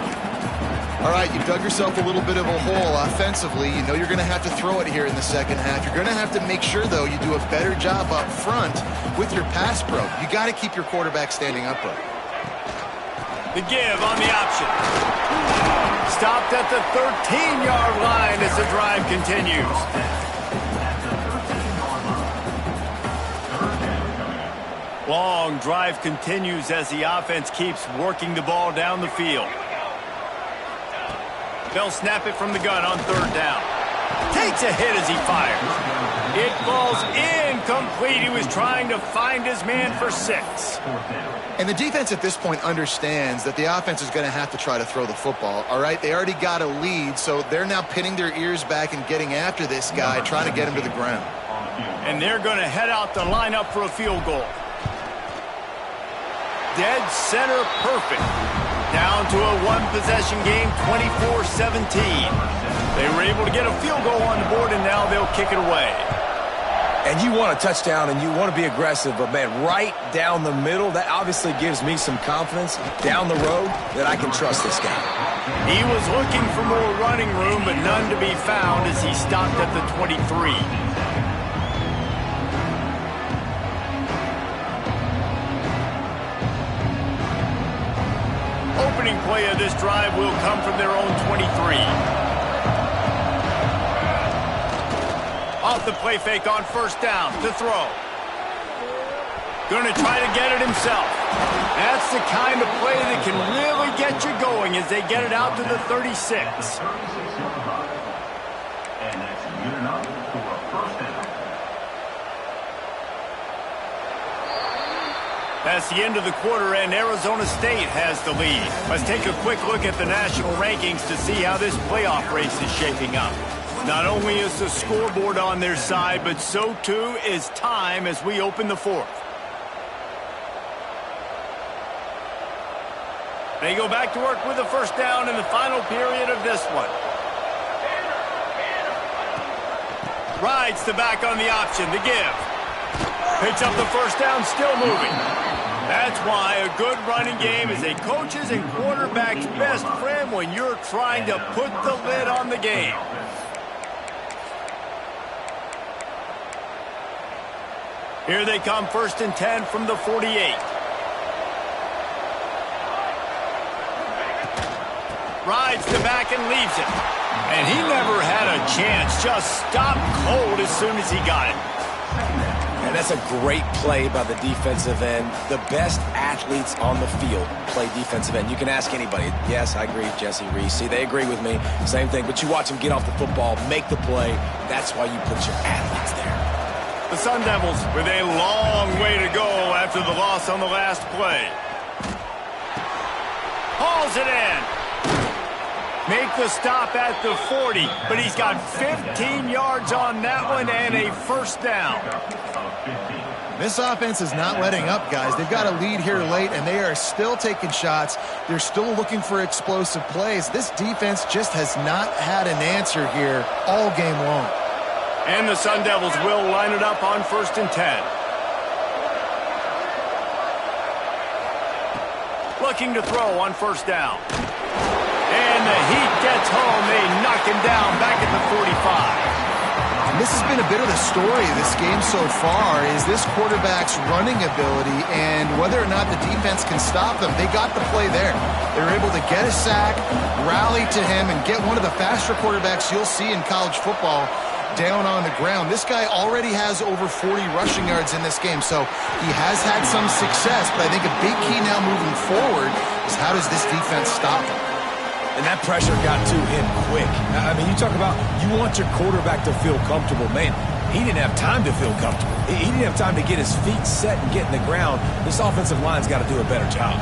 All right, you've dug yourself a little bit of a hole offensively. You know you're going to have to throw it here in the second half. You're going to have to make sure, though, you do a better job up front with your pass pro. You got to keep your quarterback standing upright. The give on the option. Stopped at the 13-yard line as the drive continues. Long drive continues as the offense keeps working the ball down the field. They'll snap it from the gun on third down. Takes a hit as he fires. It falls incomplete. He was trying to find his man for 6. And the defense at this point understands that the offense is going to have to try to throw the football, all right? They already got a lead, so they're now pinning their ears back and getting after this guy, trying to get him to the ground. And they're going to head out to line up for a field goal. Dead center perfect. Down to a one-possession game, 24-17. They were able to get a field goal on the board, and now they'll kick it away. And you want a touchdown, and you want to be aggressive, but, man, right down the middle, that obviously gives me some confidence down the road that I can trust this guy. He was looking for more running room, but none to be found as he stopped at the 23. Opening play of this drive will come from their own 23. Off the play fake on first down to throw. Going to try to get it himself. That's the kind of play that can really get you going as they get it out to the 36. And that's good enough for a first down. That's the end of the quarter, and Arizona State has the lead. Let's take a quick look at the national rankings to see how this playoff race is shaping up. Not only is the scoreboard on their side, but so too is time as we open the fourth. They go back to work with a first down in the final period of this one. Rides the back on the option, the give. Picks up the first down, still moving. That's why a good running game is a coach's and quarterback's best friend when you're trying to put the lid on the game. Here they come, 1st and 10 from the 48. Rides the back and leaves it. And he never had a chance, just stopped cold as soon as he got it. And that's a great play by the defensive end. The best athletes on the field play defensive end. You can ask anybody. Yes, I agree, Jesse Reese. See, they agree with me. Same thing. But you watch them get off the football, make the play. That's why you put your athletes there. The Sun Devils with a long way to go after the loss on the last play. Hauls it in. Make the stop at the 40, but he's got 15 yards on that one and a first down. This offense is not letting up, guys. They've got a lead here late, and they are still taking shots. They're still looking for explosive plays. This defense just has not had an answer here all game long. And the Sun Devils will line it up on 1st and 10. Looking to throw on first down. And the heat gets home. They knock him down back at the 45. And this has been a bit of the story of this game so far, is this quarterback's running ability and whether or not the defense can stop them. They got the play there. They were able to get a sack, rally to him, and get one of the faster quarterbacks you'll see in college football down on the ground. This guy already has over 40 rushing yards in this game, so he has had some success, but I think a big key now moving forward is how does this defense stop him? And that pressure got to him quick. I mean, you talk about you want your quarterback to feel comfortable. Man, he didn't have time to feel comfortable. He didn't have time to get his feet set and get in the ground. This offensive line's got to do a better job.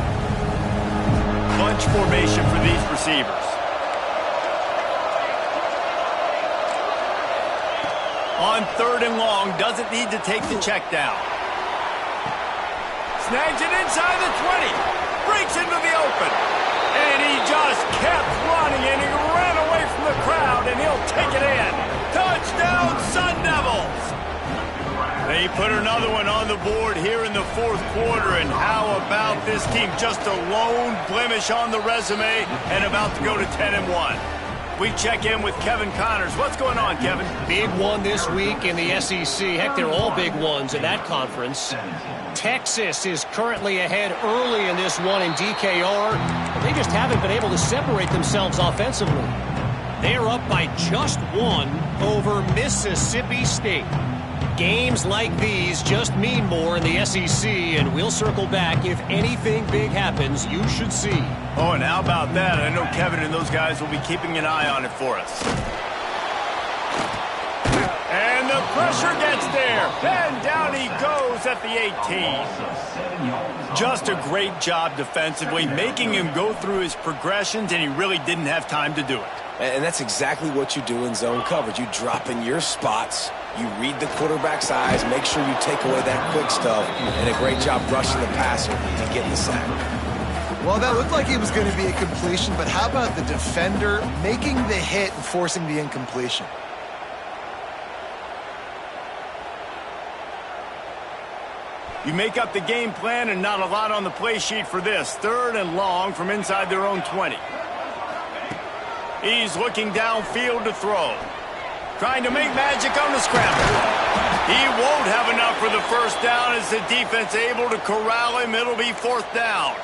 Bunch formation for these receivers. On 3rd and long, doesn't need to take the check down. Snags it inside the 20. Breaks into the open. And he just kept running, and he ran away from the crowd, and he'll take it in. Touchdown, Sun Devils! They They put another one on the board here in the fourth quarter, and how about this team? Just a lone blemish on the resume and about to go to 10-1. We check in with Kevin Connors. What's going on, Kevin? Big one this week in the SEC. Heck, they're all big ones in that conference. Texas is currently ahead early in this one in DKR, but they just haven't been able to separate themselves offensively. They're up by just one over Mississippi State. Games like these just mean more in the SEC, and we'll circle back. If anything big happens, you should see. Oh, and how about that? I know Kevin and those guys will be keeping an eye on it for us. And the pressure gets there. And down he goes at the 18. Just a great job defensively, making him go through his progressions, and he really didn't have time to do it. And that's exactly what you do in zone coverage. You drop in your spots, you read the quarterback's eyes, make sure you take away that quick stuff, and a great job rushing the passer and getting the sack. Well, that looked like it was going to be a completion, but how about the defender making the hit and forcing the incompletion? You make up the game plan and not a lot on the play sheet for this. 3rd and long from inside their own 20. He's looking downfield to throw. Trying to make magic on the scramble. He won't have enough for the first down as the defense able to corral him. It'll be 4th down.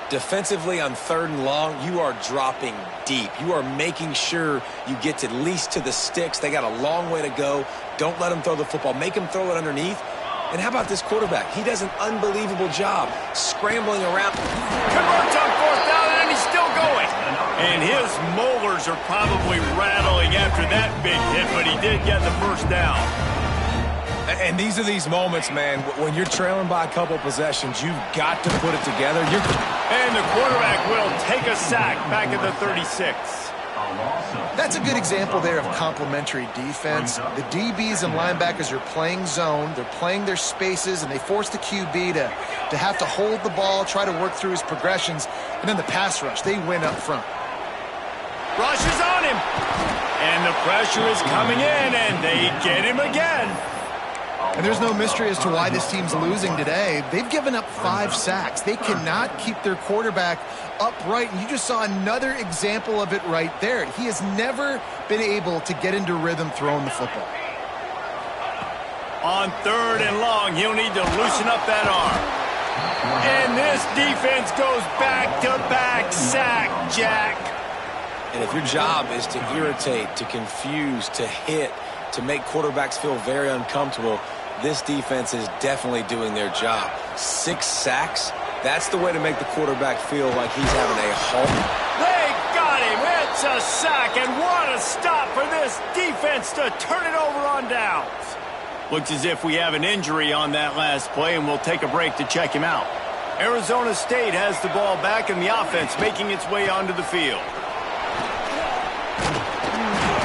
Defensively on 3rd and long, you are dropping deep. You are making sure you get at least to the sticks. They got a long way to go. Don't let them throw the football. Make them throw it underneath. And how about this quarterback? He does an unbelievable job scrambling around. Converts on 4th down, and he's still going. And his molars are probably rattling after that big hit, but he did get the first down. And these are these moments, man, when you're trailing by a couple possessions, you've got to put it together. And the quarterback will take a sack back at the 36. That's a good example there of complementary defense. The DBs and linebackers are playing zone. They're playing their spaces, and they force the QB to have to hold the ball, try to work through his progressions. And then the pass rush, they win up front. Rush is on him. And the pressure is coming in, and they get him again. And there's no mystery as to why this team's losing today. They've given up 5 sacks. They cannot keep their quarterback upright, and you just saw another example of it right there. He has never been able to get into rhythm throwing the football. On 3rd and long, he'll need to loosen up that arm. And this defense goes back-to-back sack, Jack. And if your job is to irritate, to confuse, to hit, to make quarterbacks feel very uncomfortable, this defense is definitely doing their job. 6 sacks, that's the way to make the quarterback feel like he's having a home. They got him. It's a sack, and what a stop for this defense to turn it over on downs. Looks as if we have an injury on that last play, and we'll take a break to check him out. Arizona State has the ball back, and the offense making its way onto the field.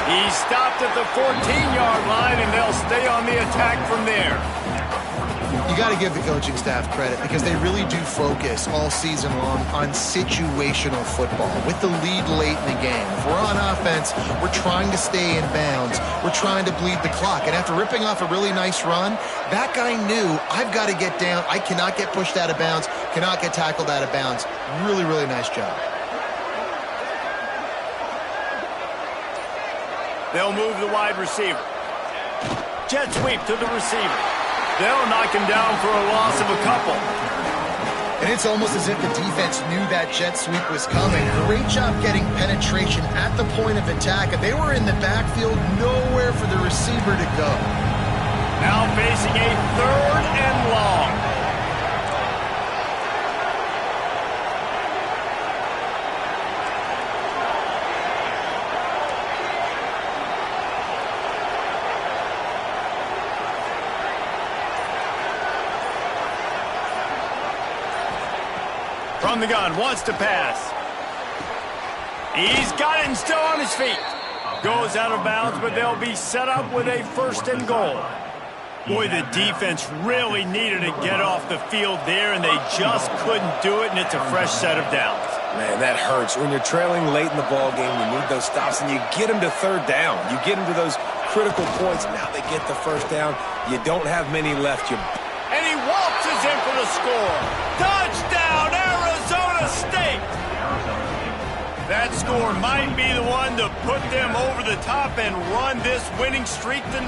He stopped at the 14-yard line, and they'll stay on the attack from there. You got to give the coaching staff credit because they really do focus all season long on situational football with the lead late in the game. If we're on offense, we're trying to stay in bounds. We're trying to bleed the clock. And after ripping off a really nice run, that guy knew, I've got to get down. I cannot get pushed out of bounds, cannot get tackled out of bounds. Really, really nice job. They'll move the wide receiver. Jet sweep to the receiver. They'll knock him down for a loss of a couple. And it's almost as if the defense knew that jet sweep was coming. Great job getting penetration at the point of attack. If they were in the backfield, nowhere for the receiver to go. Now facing a 3rd and long. From the gun, wants to pass. He's got it and still on his feet. Goes out of bounds, but they'll be set up with a 1st and goal. Boy, the defense really needed to get off the field there, and they just couldn't do it, and it's a fresh set of downs. Man, that hurts. When you're trailing late in the ball game, you need those stops, and you get them to 3rd down. You get them to those critical points. Now they get the first down. You don't have many left. And he waltzes in for the score. Touchdown, Arizona State! That score might be the one to put them over the top and run this winning streak to 9.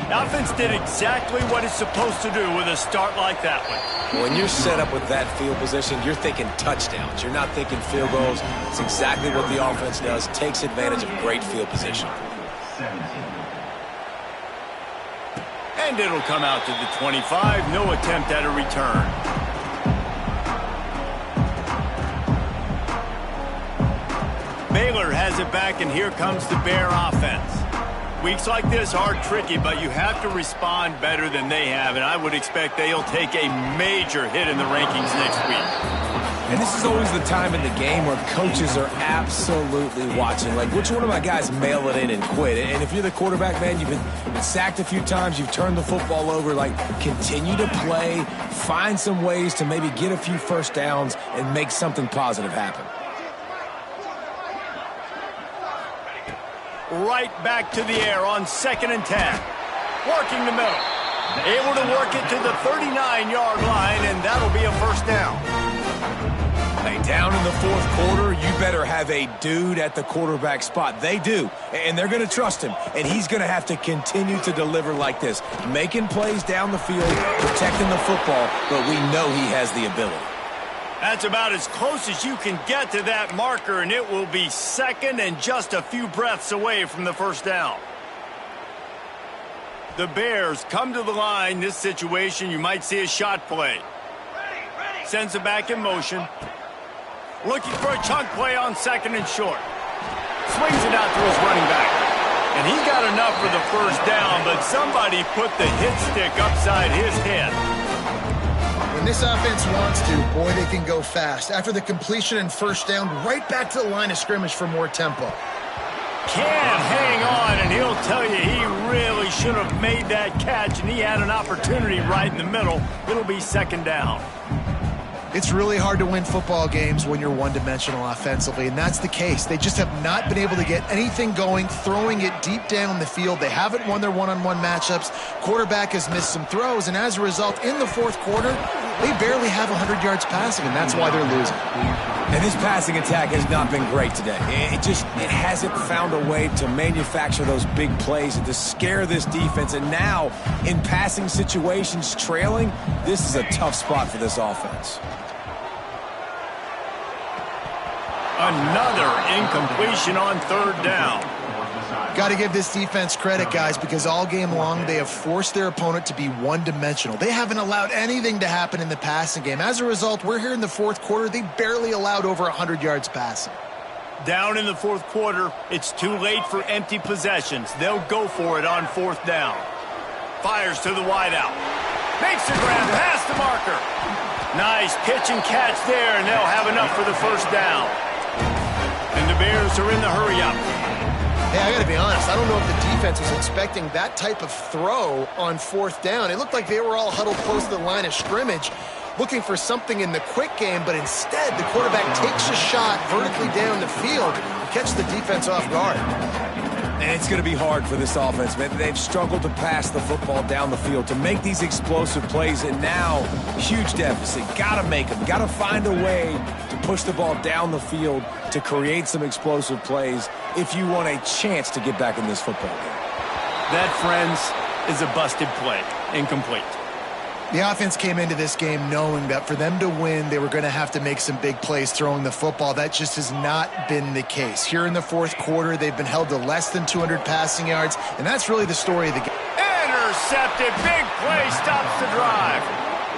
The offense did exactly what it's supposed to do with a start like that one. When you're set up with that field position, you're thinking touchdowns. You're not thinking field goals. It's exactly what the offense does. Takes advantage of great field position. And it'll come out to the 25. No attempt at a return. Baylor has it back, and here comes the Bear offense. Weeks like this are tricky, but you have to respond better than they have, and I would expect they'll take a major hit in the rankings next week. And this is always the time in the game where coaches are absolutely watching. Like, which one of my guys mail it in and quit? And if you're the quarterback, man, you've been sacked a few times, you've turned the football over, like, continue to play, find some ways to maybe get a few first downs and make something positive happen. Right back to the air on 2nd and 10. Working the middle. Able to work it to the 39-yard line, and that'll be a first down. Hey, down in the fourth quarter, you better have a dude at the quarterback spot. They do, and they're going to trust him, and he's going to have to continue to deliver like this, making plays down the field, protecting the football, but we know he has the ability. That's about as close as you can get to that marker, and it will be 2nd and just a few breaths away from the first down. The Bears come to the line. This situation, you might see a shot play. Sends it back in motion. Looking for a chunk play on 2nd and short. Swings it out to his running back. And he got enough for the first down, but somebody put the hit stick upside his head. When this offense wants to, boy, they can go fast. After the completion and first down, right back to the line of scrimmage for more tempo. Can hang on, and he'll tell you he really should have made that catch, and he had an opportunity right in the middle. It'll be 2nd down. It's really hard to win football games when you're one-dimensional offensively, and that's the case. They just have not been able to get anything going, throwing it deep down the field. They haven't won their one-on-one matchups. Quarterback has missed some throws, and as a result, in the fourth quarter, they barely have 100 yards passing, and that's why they're losing. And this passing attack has not been great today. It hasn't found a way to manufacture those big plays and to scare this defense. And now, in passing situations, trailing, this is a tough spot for this offense. Another incompletion on 3rd down. Got to give this defense credit, guys, because all game long they have forced their opponent to be one-dimensional. They haven't allowed anything to happen in the passing game. As a result, we're here in the fourth quarter. They barely allowed over 100 yards passing. Down in the fourth quarter, it's too late for empty possessions. They'll go for it on 4th down. Fires to the wideout. Makes the grab past the marker. Nice pitch and catch there, and they'll have enough for the first down. And the Bears are in the hurry-up. Hey, I got to be honest, I don't know if the defense was expecting that type of throw on 4th down. It looked like they were all huddled close to the line of scrimmage, looking for something in the quick game, but instead the quarterback takes a shot vertically down the field and catches the defense off guard. And it's going to be hard for this offense, man. They've struggled to pass the football down the field, to make these explosive plays, and now, huge deficit. Got to make them. Got to find a way to push the ball down the field to create some explosive plays if you want a chance to get back in this football game. That, friends, is a busted play. Incomplete. The offense came into this game knowing that for them to win, they were going to have to make some big plays throwing the football. That just has not been the case. Here in the fourth quarter, they've been held to less than 200 passing yards, and that's really the story of the game. Intercepted. Big play stops the drive.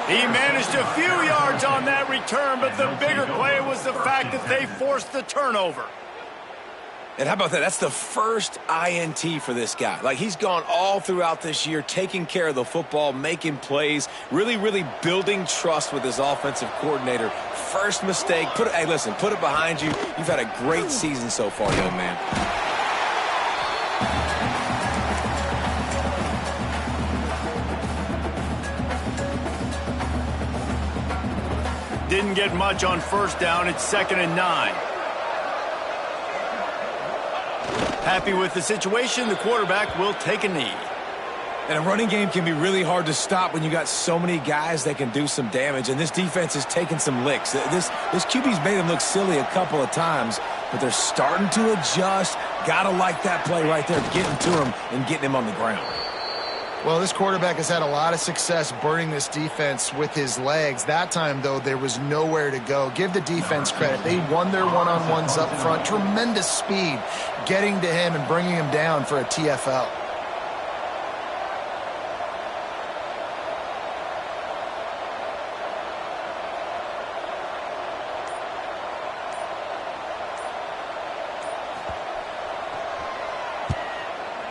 He managed a few yards on that return, but the bigger play was the fact that they forced the turnover. And how about that? That's the first INT for this guy. Like, he's gone all throughout this year, taking care of the football, making plays, really, really building trust with his offensive coordinator. First mistake. Hey, listen, put it behind you. You've had a great season so far, young man. Didn't get much on 1st down. It's 2nd and 9. Happy with the situation, the quarterback will take a knee. And a running game can be really hard to stop when you got so many guys that can do some damage, and this defense is taking some licks. This QB's made them look silly a couple of times, but they're starting to adjust. Gotta like that play right there, getting to him and getting him on the ground. Well, this quarterback has had a lot of success burning this defense with his legs. That time, though, there was nowhere to go. Give the defense credit. They won their one-on-ones up front. Tremendous speed getting to him and bringing him down for a TFL.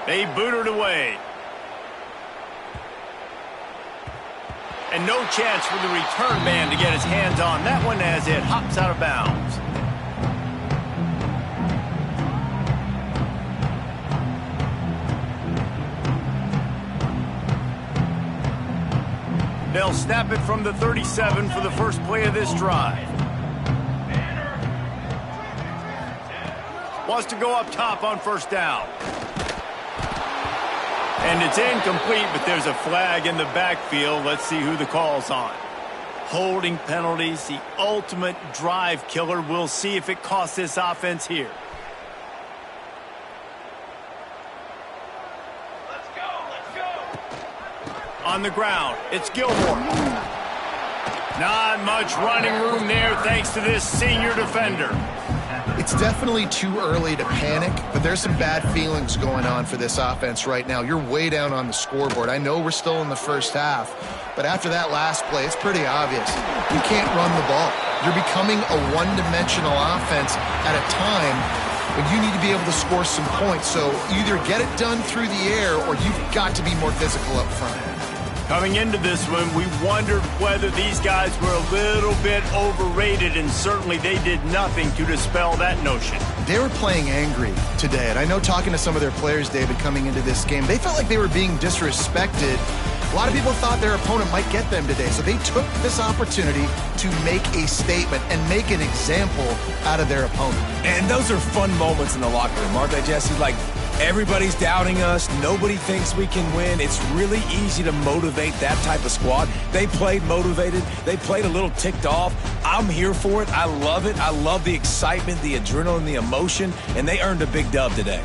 They booted away. And no chance for the return man to get his hands on that one as it hops out of bounds. They'll snap it from the 37 for the first play of this drive. Wants to go up top on first down. And it's incomplete, but there's a flag in the backfield. Let's see who the call's on. Holding penalties, the ultimate drive killer. We'll see if it costs this offense here. Let's go. On the ground, it's Gilmore. Not much running room there thanks to this senior defender. It's definitely too early to panic, but there's some bad feelings going on for this offense right now. You're way down on the scoreboard. I know we're still in the first half, but after that last play, it's pretty obvious. You can't run the ball. You're becoming a one-dimensional offense at a time when you need to be able to score some points. So either get it done through the air or you've got to be more physical up front. Coming into this one, we wondered whether these guys were a little bit overrated, and certainly they did nothing to dispel that notion. They were playing angry today, and I know talking to some of their players, David, coming into this game, they felt like they were being disrespected. A lot of people thought their opponent might get them today, so they took this opportunity to make a statement and make an example out of their opponent. And those are fun moments in the locker room, aren't they, Jesse? Like, everybody's doubting us. Nobody thinks we can win. It's really easy to motivate that type of squad. They played motivated. They played a little ticked off. I'm here for it. I love it. I love the excitement, the adrenaline, the emotion, and they earned a big dub today.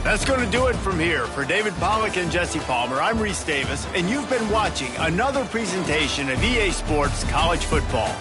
That's going to do it from here. For David Pollack and Jesse Palmer, I'm Reese Davis, and you've been watching another presentation of EA Sports College Football.